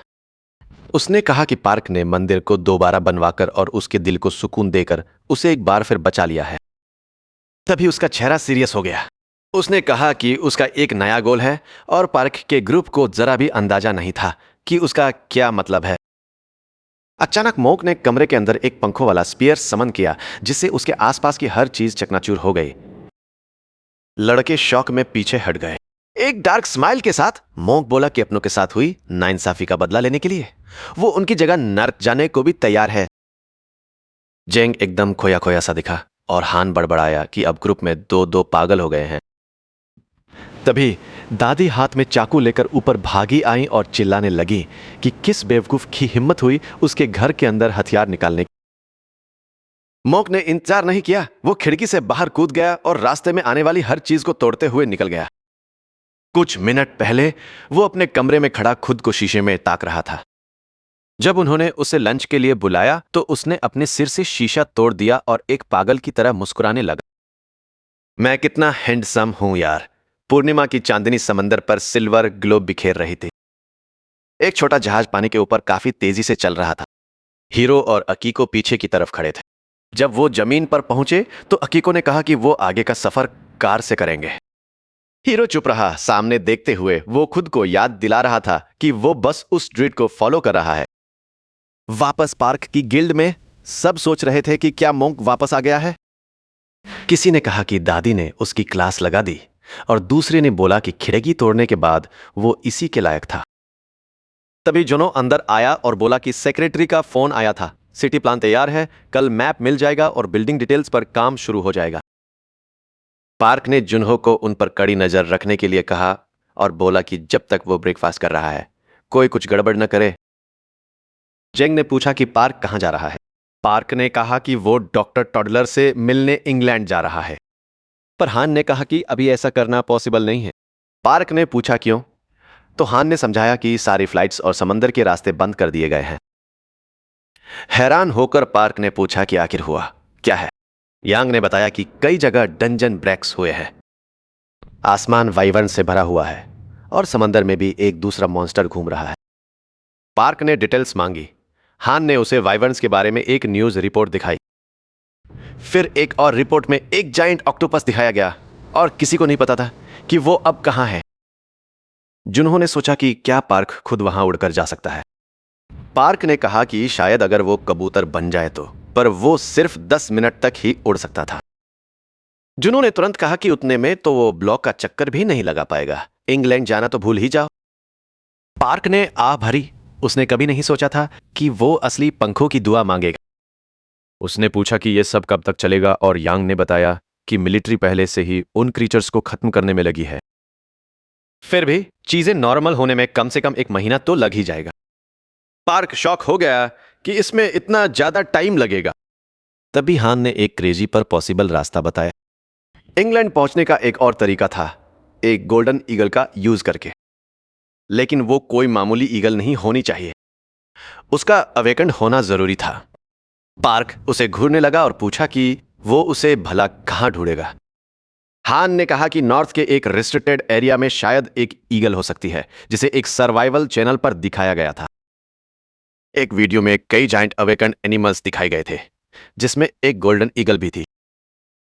उसने कहा कि पार्क ने मंदिर को दोबारा बनवाकर और उसके दिल को सुकून देकर उसे एक बार फिर बचा लिया है। तभी उसका चेहरा सीरियस हो गया। उसने कहा कि उसका एक नया गोल है और पार्क के ग्रुप को जरा भी अंदाजा नहीं था कि उसका क्या मतलब है। अचानक मॉन्क ने कमरे के अंदर एक पंखों वाला स्पीयर समन किया, जिससे उसके आसपास की हर चीज चकनाचूर हो गई। लड़के शौक में पीछे हट गए। एक डार्क स्माइल के साथ मॉन्क बोला कि अपनों के साथ हुई नाइंसाफी का बदला लेने के लिए वो उनकी जगह नर्क जाने को भी तैयार है। जेंग एकदम खोया खोया सा दिखा और हान बड़बड़ाया कि अब ग्रुप में 2-2 पागल हो गए हैं। तभी दादी हाथ में चाकू लेकर ऊपर भागी आई और चिल्लाने लगी कि किस बेवकूफ की हिम्मत हुई उसके घर के अंदर हथियार निकालने की। मॉन्क ने इंतजार नहीं किया, वो खिड़की से बाहर कूद गया और रास्ते में आने वाली हर चीज को तोड़ते हुए निकल गया। कुछ मिनट पहले वो अपने कमरे में खड़ा खुद को शीशे में ताक रहा था। जब उन्होंने उसे लंच के लिए बुलाया तो उसने अपने सिर से शीशा तोड़ दिया और एक पागल की तरह मुस्कुराने लगा। मैं कितना हैंडसम हूं यार। पूर्णिमा की चांदनी समंदर पर सिल्वर ग्लोब बिखेर रही थी। एक छोटा जहाज पानी के ऊपर काफी तेजी से चल रहा था। हीरो और अकीको पीछे की तरफ खड़े थे। जब वो जमीन पर पहुंचे तो अकीको ने कहा कि वो आगे का सफर कार से करेंगे। हीरो चुप रहा, सामने देखते हुए वो खुद को याद दिला रहा था कि वो बस उस ड्रिड को फॉलो कर रहा है। वापस पार्क की गिल्ड में सब सोच रहे थे कि क्या मॉन्क वापस आ गया है। किसी ने कहा कि दादी ने उसकी क्लास लगा दी, और दूसरे ने बोला कि खिड़की तोड़ने के बाद वो इसी के लायक था। तभी जुनो अंदर आया और बोला कि सेक्रेटरी का फोन आया था, सिटी प्लान तैयार है, कल मैप मिल जाएगा और बिल्डिंग डिटेल्स पर काम शुरू हो जाएगा। पार्क ने जुनहो को उन पर कड़ी नजर रखने के लिए कहा और बोला कि जब तक वो ब्रेकफास्ट कर रहा है कोई कुछ गड़बड़ न करे। जेंग ने पूछा कि पार्क कहां जा रहा है। पार्क ने कहा कि वो डॉक्टर टॉडलर से मिलने इंग्लैंड जा रहा है, पर हान ने कहा कि अभी ऐसा करना पॉसिबल नहीं है। पार्क ने पूछा क्यों, तो हान ने समझाया कि सारी फ्लाइट्स और समंदर के रास्ते बंद कर दिए गए हैं। हैरान होकर पार्क ने पूछा कि आखिर हुआ क्या है। यांग ने बताया कि कई जगह डंजन ब्रेक्स हुए हैं, आसमान वाइवर्न से भरा हुआ है और समंदर में भी एक दूसरा मॉन्स्टर घूम रहा है। पार्क ने डिटेल्स मांगी। हान ने उसे वाइवर्न्स के बारे में एक न्यूज रिपोर्ट दिखाई। फिर एक और रिपोर्ट में एक जाइंट ऑक्टोपस दिखाया गया और किसी को नहीं पता था कि वो अब कहां है। जिन्होंने सोचा कि क्या पार्क खुद वहां उड़कर जा सकता है। पार्क ने कहा कि शायद अगर वो कबूतर बन जाए तो, पर वो सिर्फ 10 मिनट तक ही उड़ सकता था। जिन्होंने तुरंत कहा कि उतने में तो वो ब्लॉक का चक्कर भी नहीं लगा पाएगा, इंग्लैंड जाना तो भूल ही जाओ। पार्क ने आह भरी। उसने कभी नहीं सोचा था कि वो असली पंखों की दुआ मांगेगा। उसने पूछा कि यह सब कब तक चलेगा और यांग ने बताया कि मिलिट्री पहले से ही उन क्रीचर्स को खत्म करने में लगी है। फिर भी चीजें नॉर्मल होने में कम से कम 1 महीना तो लग ही जाएगा। पार्क शॉक हो गया कि इसमें इतना ज्यादा टाइम लगेगा। तभी हान ने एक क्रेजी पर पॉसिबल रास्ता बताया। इंग्लैंड पहुंचने का एक और तरीका था, एक गोल्डन ईगल का यूज करके। लेकिन वो कोई मामूली ईगल नहीं होनी चाहिए, उसका अवेकन होना जरूरी था। पार्क उसे घूरने लगा और पूछा कि वो उसे भला कहां ढूंढेगा। हान ने कहा कि नॉर्थ के एक रिस्ट्रिक्टेड एरिया में शायद एक ईगल हो सकती है, जिसे एक सर्वाइवल चैनल पर दिखाया गया था। एक वीडियो में कई जाइंट अवेकन एनिमल्स दिखाए गए थे, जिसमें एक गोल्डन ईगल भी थी।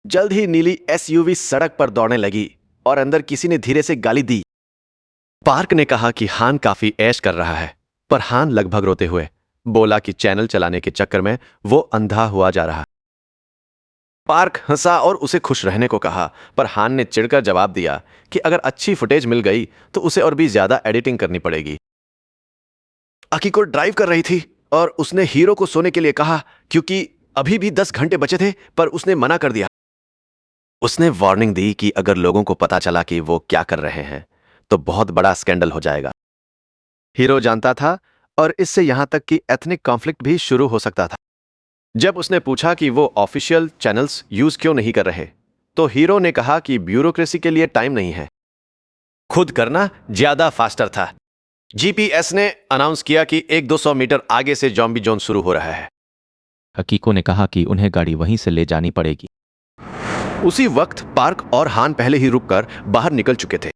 जल्द ही नीली एसयूवी सड़क पर दौड़ने लगी और अंदर किसी ने धीरे से गाली दी। पार्क ने कहा कि हान काफी ऐश कर रहा है, पर हान लगभग रोते हुए बोला कि चैनल चलाने के चक्कर में वो अंधा हुआ जा रहा। पार्क हंसा और उसे खुश रहने को कहा, पर हान ने चिढ़कर जवाब दिया कि अगर अच्छी फुटेज मिल गई तो उसे और भी ज्यादा एडिटिंग करनी पड़ेगी। अकीको ड्राइव कर रही थी और उसने हीरो को सोने के लिए कहा क्योंकि अभी भी 10 घंटे बचे थे, पर उसने मना कर दिया। उसने वार्निंग दी कि अगर लोगों को पता चला कि वो क्या कर रहे हैं तो बहुत बड़ा स्कैंडल हो जाएगा। हीरो जानता था और इससे यहां तक कि एथनिक कॉन्फ्लिक्ट भी शुरू हो सकता था। जब उसने पूछा कि वो ऑफिशियल चैनल्स यूज क्यों नहीं कर रहे, तो हीरो ने कहा कि ब्यूरोक्रेसी के लिए टाइम नहीं है, खुद करना ज्यादा फास्टर था। जीपीएस ने अनाउंस किया कि 100-200 मीटर आगे से जॉम्बी जोन शुरू हो रहा है। हकीको ने कहा कि उन्हें गाड़ी वहीं से ले जानी पड़ेगी। उसी वक्त पार्क और हान पहले ही रुककर बाहर निकल चुके थे।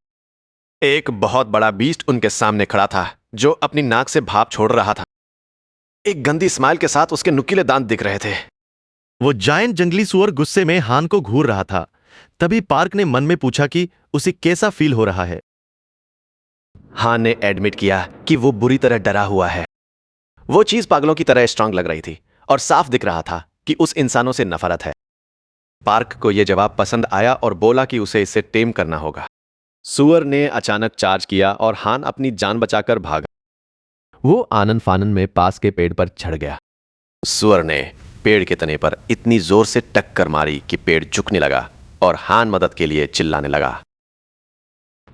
एक बहुत बड़ा बीस्ट उनके सामने खड़ा था जो अपनी नाक से भाप छोड़ रहा था। एक गंदी स्माइल के साथ उसके नुकीले दांत दिख रहे थे। वो जायंट जंगली सुअर गुस्से में हान को घूर रहा था। तभी पार्क ने मन में पूछा कि उसे कैसा फील हो रहा है। हान ने एडमिट किया कि वो बुरी तरह डरा हुआ है। वो चीज पागलों की तरह स्ट्रांग लग रही थी और साफ दिख रहा था कि उस इंसानों से नफरत है। पार्क को यह जवाब पसंद आया और बोला कि उसे इसे टेम करना होगा। सुअर ने अचानक चार्ज किया और हान अपनी जान बचाकर भागा। वो आनन फानन में पास के पेड़ पर चढ़ गया। सुअर ने पेड़ के तने पर इतनी जोर से टक्कर मारी कि पेड़ झुकने लगा और हान मदद के लिए चिल्लाने लगा।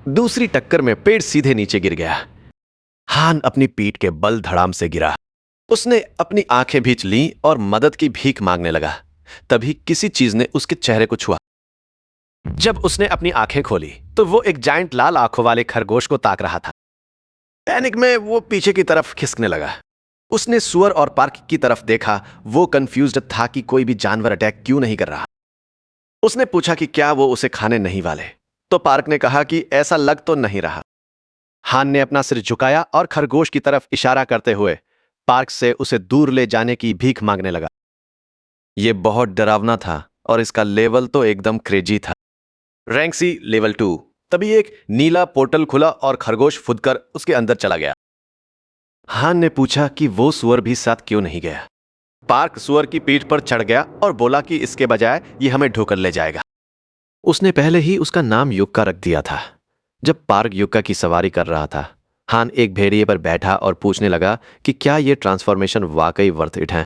दूसरी टक्कर में पेड़ सीधे नीचे गिर गया। हान अपनी पीठ के बल धड़ाम से गिरा। उसने अपनी आंखें भींच लीं और मदद की भीख मांगने लगा। तभी किसी चीज ने उसके चेहरे को छुआ। जब उसने अपनी आंखें खोली तो वो एक जायंट लाल आंखों वाले खरगोश को ताक रहा था। पैनिक में वो पीछे की तरफ खिसकने लगा। उसने सुअर और पार्क की तरफ देखा। वो कंफ्यूज्ड था कि कोई भी जानवर अटैक क्यों नहीं कर रहा। उसने पूछा कि क्या वो उसे खाने नहीं वाले, तो पार्क ने कहा कि ऐसा लग तो नहीं रहा। हान ने अपना सिर झुकाया और खरगोश की तरफ इशारा करते हुए पार्क से उसे दूर ले जाने की भीख मांगने लगा। यह बहुत डरावना था और इसका लेवल तो एकदम क्रेजी था। Rank C level 2। तभी एक नीला पोर्टल खुला और खरगोश फुदकर उसके अंदर चला गया। हान ने पूछा कि वो सुअर भी साथ क्यों नहीं गया। पार्क सुअर की पीठ पर चढ़ गया और बोला कि इसके बजाय ये हमें ढोकर ले जाएगा। उसने पहले ही उसका नाम युक्का रख दिया था। जब पार्क युक्का की सवारी कर रहा था, हान एक भेड़िए पर बैठा और पूछने लगा कि क्या ये ट्रांसफॉर्मेशन वाकई वर्थ इट है।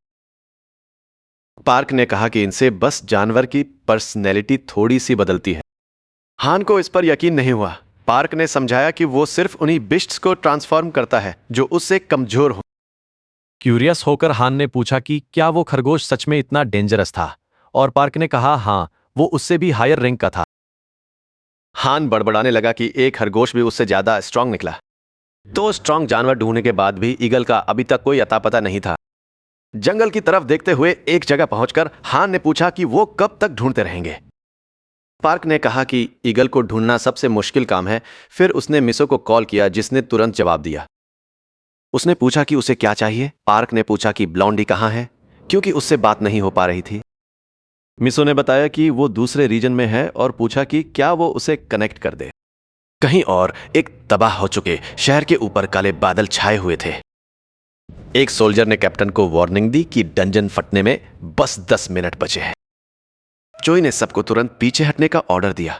पार्क ने कहा कि इनसे बस जानवर की पर्सनैलिटी थोड़ी सी बदलती है। हान को इस पर यकीन नहीं हुआ। पार्क ने समझाया कि वो सिर्फ उन्हीं बिस्ट्स को ट्रांसफॉर्म करता है जो उससे कमजोर हो। क्यूरियस होकर हान ने पूछा कि क्या वो खरगोश सच में इतना डेंजरस था, और पार्क ने कहा हाँ, वो उससे भी हायर रैंक का था। हान बड़बड़ाने लगा कि एक खरगोश भी उससे ज्यादा स्ट्रांग निकला। तो स्ट्रांग जानवर ढूंढने के बाद भी ईगल का अभी तक कोई अता पता नहीं था। जंगल की तरफ देखते हुए एक जगह पहुंचकर हान ने पूछा कि वो कब तक ढूंढते रहेंगे। पार्क ने कहा कि ईगल को ढूंढना सबसे मुश्किल काम है। फिर उसने मिसो को कॉल किया, जिसने तुरंत जवाब दिया। उसने पूछा कि उसे क्या चाहिए। पार्क ने पूछा कि ब्लॉन्डी कहाँ है, क्योंकि उससे बात नहीं हो पा रही थी। मिसो ने बताया कि वो दूसरे रीजन में है और पूछा कि क्या वो उसे कनेक्ट कर दे। कहीं और एक तबाह हो चुके शहर के ऊपर काले बादल छाए हुए थे। एक सोल्जर ने कैप्टन को वार्निंग दी कि डंजन फटने में बस 10 मिनट बचे हैं। चोई ने सबको तुरंत पीछे हटने का ऑर्डर दिया।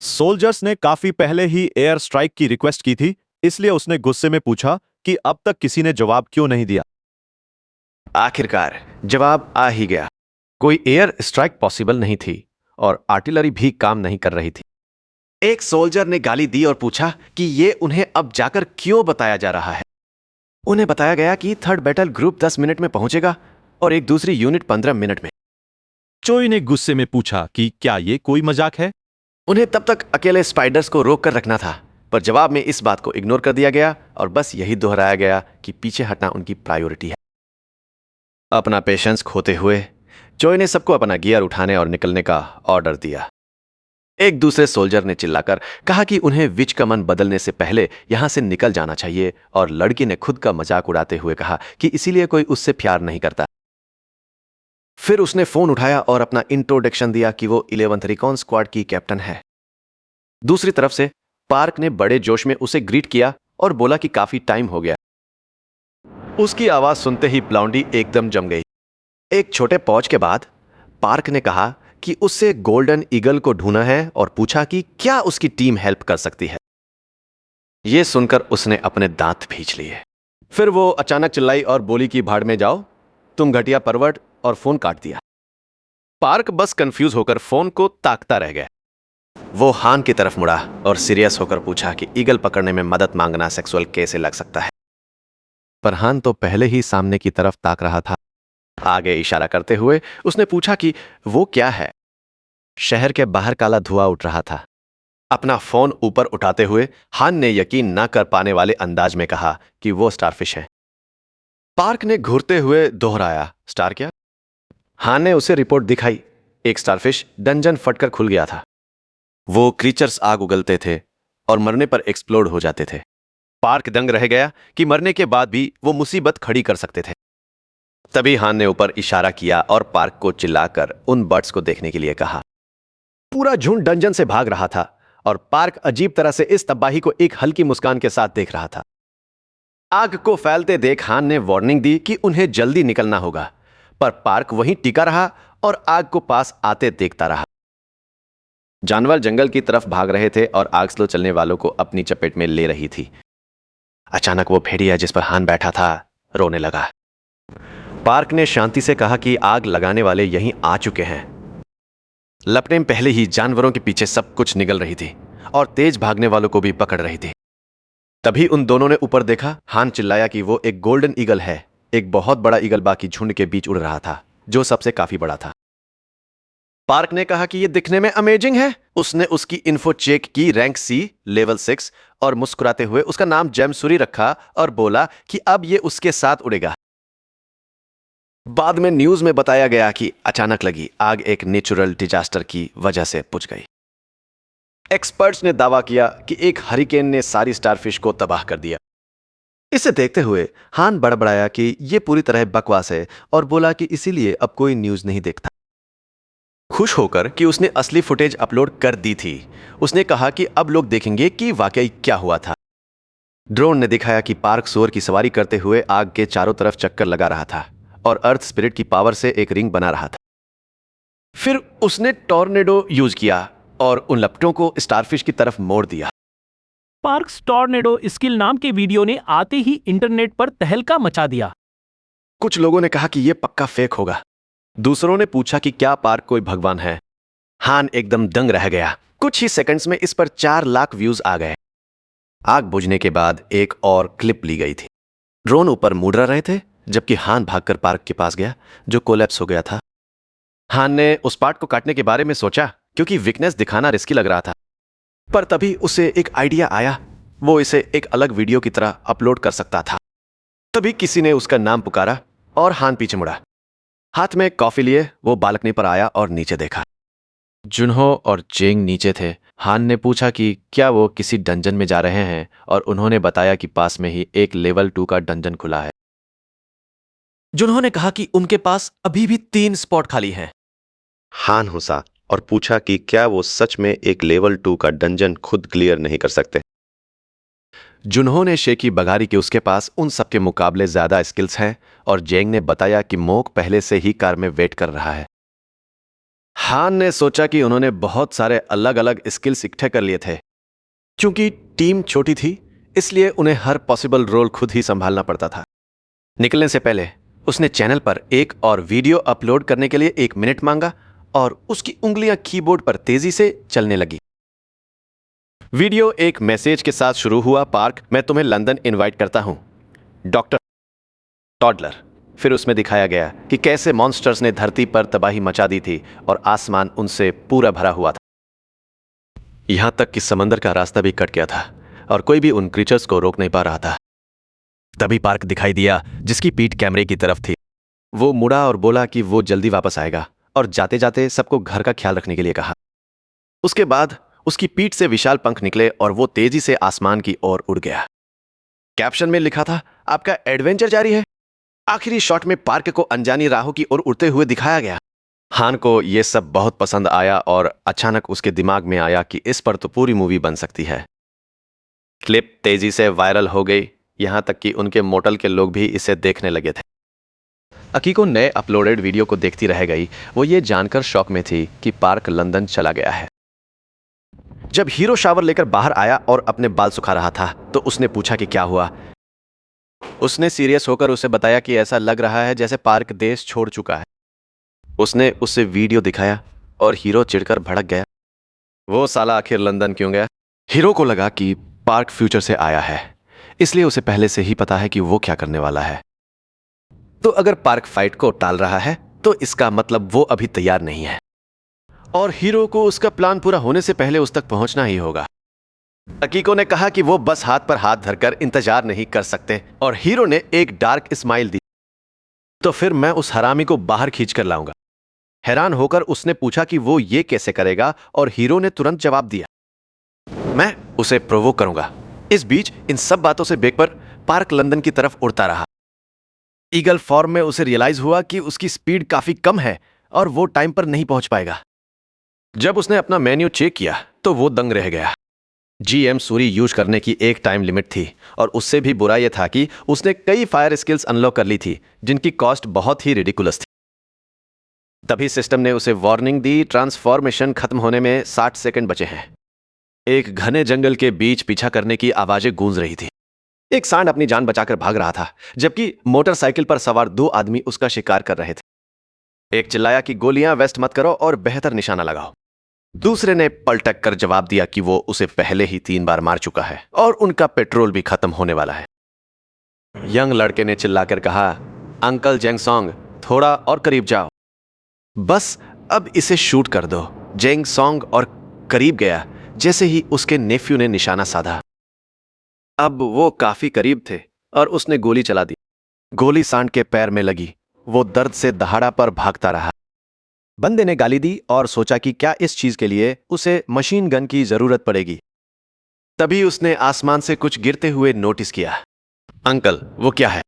सोल्जर्स ने काफी पहले ही एयर स्ट्राइक की रिक्वेस्ट की थी, इसलिए उसने गुस्से में पूछा कि अब तक किसी ने जवाब क्यों नहीं दिया। आखिरकार जवाब आ ही गया। कोई एयर स्ट्राइक पॉसिबल नहीं थी और आर्टिलरी भी काम नहीं कर रही थी। एक सोल्जर ने गाली दी और पूछा कि ये उन्हें अब जाकर क्यों बताया जा रहा है। उन्हें बताया गया कि थर्ड बैटल ग्रुप 10 मिनट में पहुंचेगा और एक दूसरी यूनिट 15 मिनट में। चोई ने गुस्से में पूछा कि क्या ये कोई मजाक है। उन्हें तब तक अकेले स्पाइडर्स को रोक कर रखना था, पर जवाब में इस बात को इग्नोर कर दिया गया और बस यही दोहराया गया कि पीछे हटना उनकी प्रायोरिटी है। अपना पेशेंस खोते हुए चोई ने सबको अपना गियर उठाने और निकलने का ऑर्डर दिया। एक दूसरे सोल्जर ने चिल्लाकर कहा कि उन्हें विच का मन बदलने से पहले यहां से निकल जाना चाहिए, और लड़की ने खुद का मजाक उड़ाते हुए कहा कि इसीलिए कोई उससे प्यार नहीं करता। फिर उसने फोन उठाया और अपना इंट्रोडक्शन दिया कि वो 11th रिकॉन स्क्वाड की कैप्टन है। दूसरी तरफ से पार्क ने बड़े जोश में उसे ग्रीट किया और बोला कि काफी टाइम हो गया। उसकी आवाज सुनते ही ब्लाउंडी एकदम जम गई। एक छोटे पॉज के बाद पार्क ने कहा कि उससे गोल्डन ईगल को ढूंढना है और पूछा कि क्या उसकी टीम हेल्प कर सकती है। यह सुनकर उसने अपने दांत भींच लिए। फिर वो अचानक चिल्लाई और बोली कि भाड़ में जाओ, तुम घटिया परवर्ट, और फोन काट दिया। पार्क बस कंफ्यूज होकर फोन को ताकता रह गया। वो हान की तरफ मुड़ा और सीरियस होकर पूछा कि ईगल पकड़ने में मदद मांगना सेक्सुअल कैसे लग सकता है। पर हान तो पहले ही सामने की तरफ ताक रहा था। आगे इशारा करते हुए उसने पूछा कि वो क्या है। शहर के बाहर काला धुआं उठ रहा था। अपना फोन ऊपर उठाते हुए हान ने यकीन न कर पाने वाले अंदाज में कहा कि वो स्टारफिश है। पार्क ने घूरते हुए दोहराया, स्टार क्या? हान ने उसे रिपोर्ट दिखाई। एक स्टारफिश डंजन फटकर खुल गया था। वो क्रीचर्स आग उगलते थे और मरने पर एक्सप्लोड हो जाते थे। पार्क दंग रह गया कि मरने के बाद भी वो मुसीबत खड़ी कर सकते थे। तभी हान ने ऊपर इशारा किया और पार्क को चिल्लाकर उन बर्ड्स को देखने के लिए कहा। पूरा झुंड डंजन से भाग रहा था और पार्क अजीब तरह से इस तबाही को एक हल्की मुस्कान के साथ देख रहा था। आग को फैलते देख हान ने वार्निंग दी कि उन्हें जल्दी निकलना होगा, पर पार्क वहीं टिका रहा और आग को पास आते देखता रहा। जानवर जंगल की तरफ भाग रहे थे और आग स्लो चलने वालों को अपनी चपेट में ले रही थी। अचानक वो भेड़िया जिस पर हान बैठा था रोने लगा। पार्क ने शांति से कहा कि आग लगाने वाले यहीं आ चुके हैं। लपटें पहले ही जानवरों के पीछे सब कुछ निगल रही थी और तेज भागने वालों को भी पकड़ रही थी। तभी उन दोनों ने ऊपर देखा। हान चिल्लाया कि वो एक गोल्डन ईगल है। एक बहुत बड़ा ईगल बाकी झुंड के बीच उड़ रहा था, जो सबसे काफी बड़ा था। पार्क ने कहा कि यह दिखने में अमेजिंग है। उसने उसकी इन्फो चेक की, रैंक सी, लेवल 6, और मुस्कुराते हुए उसका नाम जेमसुरी रखा और बोला कि अब यह उसके साथ उड़ेगा। बाद में न्यूज में बताया गया कि अचानक लगी आग एक नेचुरल डिजास्टर की वजह से बुझ गई। एक्सपर्ट्स ने दावा किया कि एक हरिकेन ने सारी स्टारफिश को तबाह कर दिया। इसे देखते हुए हान बड़बड़ाया कि यह पूरी तरह बकवास है और बोला कि इसीलिए अब कोई न्यूज नहीं देखता। खुश होकर कि उसने असली फुटेज अपलोड कर दी थी, उसने कहा कि अब लोग देखेंगे कि वाकई क्या हुआ था। ड्रोन ने दिखाया कि पार्क सोर की सवारी करते हुए आग के चारों तरफ चक्कर लगा रहा था और अर्थ स्पिरिट की पावर से एक रिंग बना रहा था। फिर उसने टॉर्नेडो यूज किया और उन लपटों को स्टारफिश की तरफ मोड़ दिया। पार्क्स टॉर्नेडो स्किल नाम के वीडियो ने आते ही इंटरनेट पर तहलका मचा दिया। कुछ लोगों ने कहा कि यह पक्का फेक होगा। दूसरों ने पूछा कि क्या पार्क कोई भगवान है। हान एकदम दंग रह गया। कुछ ही सेकंड्स में इस पर 4 लाख व्यूज आ गए। आग बुझने के बाद एक और क्लिप ली गई थी। ड्रोन ऊपर मुड़ रहे थे जबकि हान भागकर पार्क के पास गया जो कोलैप्स हो गया था। हान ने उस पार्ट को काटने के बारे में सोचा क्योंकि वीकनेस दिखाना रिस्की लग रहा था, पर तभी उसे एक आइडिया आया। वो इसे एक अलग वीडियो की तरह अपलोड कर सकता था। तभी किसी ने उसका नाम पुकारा और हान पीछे मुड़ा। हाथ में कॉफी लिए वो बालकनी पर आया और नीचे देखा। जुनहो और जेंग नीचे थे। हान ने पूछा कि क्या वो किसी डंजन में जा रहे हैं और उन्होंने बताया कि पास में ही एक लेवल 2 का डंजन खुला है। जुनहो ने कहा कि उनके पास अभी भी 3 स्पॉट खाली हैं। हान हंसा और पूछा कि क्या वो सच में एक लेवल 2 का डंजन खुद क्लियर नहीं कर सकते। जुनहो ने शेकी बघारी कि उसके पास उन सबके मुकाबले ज्यादा स्किल्स हैं और जेंग ने बताया कि मोक पहले से ही कार में वेट कर रहा है। हान ने सोचा कि उन्होंने बहुत सारे अलग अलग स्किल्स इकट्ठे कर लिए थे। क्योंकि टीम छोटी थी इसलिए उन्हें हर पॉसिबल रोल खुद ही संभालना पड़ता था। निकलने से पहले उसने चैनल पर एक और वीडियो अपलोड करने के लिए 1 मिनट मांगा और उसकी उंगलियां कीबोर्ड पर तेजी से चलने लगी। वीडियो एक मैसेज के साथ शुरू हुआ। पार्क, मैं तुम्हें लंदन इनवाइट करता हूं, डॉक्टर टॉडलर। फिर उसमें दिखाया गया कि कैसे मॉन्स्टर्स ने धरती पर तबाही मचा दी थी और आसमान उनसे पूरा भरा हुआ था। यहां तक कि समंदर का रास्ता भी कट गया था और कोई भी उन क्रीचर्स को रोक नहीं पा रहा था। तभी पार्क दिखाई दिया जिसकी पीठ कैमरे की तरफ थी। वो मुड़ा और बोला कि वो जल्दी वापस आएगा और जाते जाते सबको घर का ख्याल रखने के लिए कहा। उसके बाद उसकी पीठ से विशाल पंख निकले और वो तेजी से आसमान की ओर उड़ गया। कैप्शन में लिखा था, आपका एडवेंचर जारी है। आखिरी शॉट में पार्क को अनजानी राहों की ओर उड़ते हुए दिखाया गया। हान को यह सब बहुत पसंद आया और अचानक उसके दिमाग में आया कि इस पर तो पूरी मूवी बन सकती है। क्लिप तेजी से वायरल हो गई, यहां तक कि उनके मोटल के लोग भी इसे देखने लगे थे। अकीको नए अपलोडेड वीडियो को देखती रह गई। वो ये जानकर शॉक में थी कि पार्क लंदन चला गया है। जब हीरो शावर लेकर बाहर आया और अपने बाल सुखा रहा था तो उसने पूछा कि क्या हुआ। उसने सीरियस होकर उसे बताया कि ऐसा लग रहा है जैसे पार्क देश छोड़ चुका है। उसने उसे वीडियो दिखाया और हीरो चिढ़कर भड़क गया। वो साला आखिर लंदन क्यों गया? हीरो को लगा कि पार्क फ्यूचर से आया है, इसलिए उसे पहले से ही पता है कि वो क्या करने वाला है। तो अगर पार्क फाइट को टाल रहा है तो इसका मतलब वो अभी तैयार नहीं है और हीरो को उसका प्लान पूरा होने से पहले उस तक पहुंचना ही होगा। अकीको ने कहा कि वो बस हाथ पर हाथ धरकर इंतजार नहीं कर सकते और हीरो ने एक डार्क स्माइल दी। तो फिर मैं उस हरामी को बाहर खींच कर लाऊंगा। हैरान होकर उसने पूछा कि वो ये कैसे करेगा और हीरो ने तुरंत जवाब दिया, मैं उसे प्रोवोक करूंगा। इस बीच इन सब बातों से बेखबर पार्क लंदन की तरफ उड़ता रहा। ईगल फॉर्म में उसे रियलाइज हुआ कि उसकी स्पीड काफी कम है और वो टाइम पर नहीं पहुंच पाएगा। जब उसने अपना मेन्यू चेक किया तो वो दंग रह गया। जीएम सूरी यूज करने की एक टाइम लिमिट थी और उससे भी बुरा यह था कि उसने कई फायर स्किल्स अनलॉक कर ली थी जिनकी कॉस्ट बहुत ही रिडिकुलस थी। तभी सिस्टम ने उसे वार्निंग दी, ट्रांसफॉर्मेशन खत्म होने में 60 सेकंड बचे हैं। एक घने जंगल के बीच पीछा करने की आवाजें गूंज रही थी। एक सांड अपनी जान बचाकर भाग रहा था जबकि मोटरसाइकिल पर सवार 2 आदमी उसका शिकार कर रहे थे। एक चिल्लाया कि गोलियां वेस्ट मत करो और बेहतर निशाना लगाओ। दूसरे ने पलटक कर जवाब दिया कि वो उसे पहले ही 3 बार मार चुका है और उनका पेट्रोल भी खत्म होने वाला है। यंग लड़के ने चिल्लाकर कहा, अंकल जेंगसोंग थोड़ा और करीब जाओ, बस अब इसे शूट कर दो। जेंगसोंग और करीब गया जैसे ही उसके नेफ्यू ने निशाना साधा। अब वो काफी करीब थे और उसने गोली चला दी। गोली सांड के पैर में लगी। वो दर्द से दहाड़ा पर भागता रहा। बंदे ने गाली दी और सोचा कि क्या इस चीज के लिए उसे मशीन गन की जरूरत पड़ेगी। तभी उसने आसमान से कुछ गिरते हुए नोटिस किया। अंकल वो क्या है?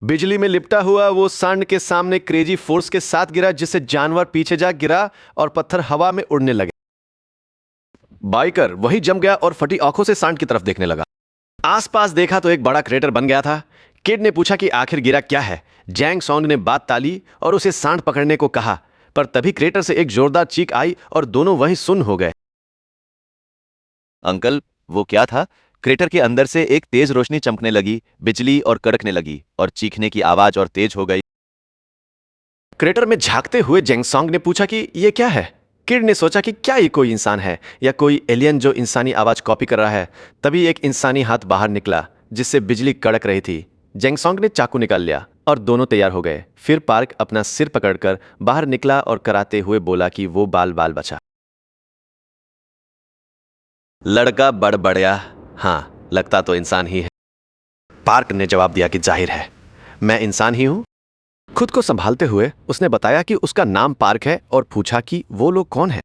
बिजली में लिपटा हुआ वो सांड के सामने क्रेजी फोर्स के साथ गिरा जिससे जानवर पीछे जा गिरा और पत्थर हवा में उड़ने लगे। बाइकर वही जम गया और फटी आंखों से सांड की तरफ देखने लगा। आसपास देखा तो एक बड़ा क्रेटर बन गया था। किड ने पूछा कि आखिर गिरा क्या है। जेंगसोंग ने बात टाली और उसे सांड पकड़ने को कहा, पर तभी क्रेटर से एक जोरदार चीख आई और दोनों वहीं सुन्न हो गए। अंकल, वो क्या था? क्रेटर के अंदर से एक तेज रोशनी चमकने लगी, बिजली और कड़कने लगी और चीखने की आवाज और तेज हो गई। क्रेटर में झांकते हुए जेंगसोंग ने पूछा कि ये क्या है। किड ने सोचा कि क्या ये कोई इंसान है या कोई एलियन जो इंसानी आवाज कॉपी कर रहा है। तभी एक इंसानी हाथ बाहर निकला जिससे बिजली कड़क रही थी। जेंगसोंग ने चाकू निकाल लिया और दोनों तैयार हो गए। फिर पार्क अपना सिर पकड़कर बाहर निकला और कराते हुए बोला कि वो बाल बाल बचा। लड़का बड़बड़िया, हाँ लगता तो इंसान ही है। पार्क ने जवाब दिया कि जाहिर है मैं इंसान ही हूं। खुद को संभालते हुए उसने बताया कि उसका नाम पार्क है और पूछा कि वो लोग कौन हैं।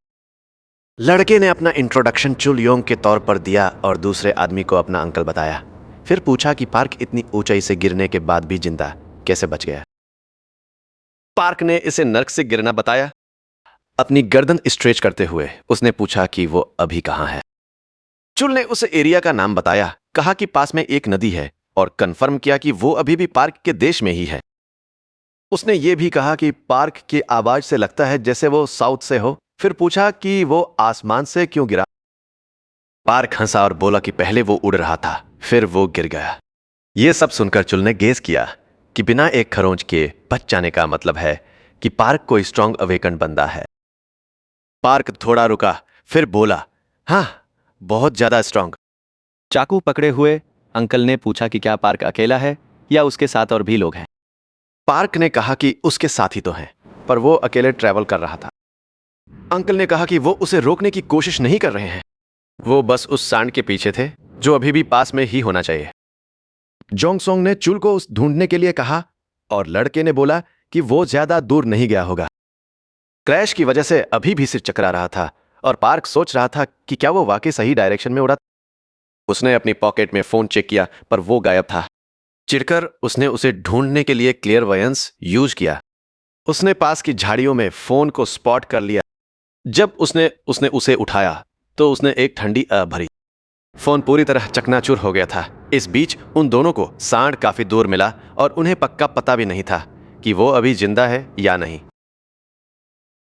लड़के ने अपना इंट्रोडक्शन चुल योंग के तौर पर दिया और दूसरे आदमी को अपना अंकल बताया। फिर पूछा कि पार्क इतनी ऊंचाई से गिरने के बाद भी जिंदा कैसे बच गया। पार्क ने इसे नर्क से गिरना बताया। अपनी गर्दन स्ट्रेच करते हुए उसने पूछा कि वो अभी कहां है। चुल ने उस एरिया का नाम बताया, कहा कि पास में एक नदी है और कंफर्म किया कि वो अभी भी पार्क के देश में ही है। उसने ये भी कहा कि पार्क की आवाज से लगता है जैसे वो साउथ से हो। फिर पूछा कि वो आसमान से क्यों गिरा। पार्क हंसा और बोला कि पहले वो उड़ रहा था, फिर वो गिर गया। ये सब सुनकर चुल ने गेस किया कि बिना एक खरोंच के बच जाने का मतलब है कि पार्क कोई स्ट्रांग अवेकन बंदा है। पार्क थोड़ा रुका, फिर बोला, हाँ बहुत ज्यादा स्ट्रांग। चाकू पकड़े हुए अंकल ने पूछा कि क्या पार्क अकेला है या उसके साथ और भी लोग हैं। पार्क ने कहा कि उसके साथ ही तो हैं, पर वो अकेले ट्रैवल कर रहा था। अंकल ने कहा कि वो उसे रोकने की कोशिश नहीं कर रहे हैं, वो बस उस सांड के पीछे थे जो अभी भी पास में ही होना चाहिए। जोंगसोंग ने चुल को उस ढूंढने के लिए कहा और लड़के ने बोला कि वो ज्यादा दूर नहीं गया होगा। क्रैश की वजह से अभी भी सिर चकरा रहा था और पार्क सोच रहा था कि क्या वो वाकई सही डायरेक्शन में उड़ा। उसने अपनी पॉकेट में फोन चेक किया पर वो गायब था। चिढ़कर उसने उसे ढूंढने के लिए क्लियरवायंस यूज किया। उसने पास की झाड़ियों में फोन को स्पॉट कर लिया। जब उसने उसे उठाया तो उसने एक ठंडी भरी। फोन पूरी तरह चकनाचूर हो गया था। इस बीच उन दोनों को सांड काफी दूर मिला और उन्हें पक्का पता भी नहीं था कि वो अभी जिंदा है या नहीं।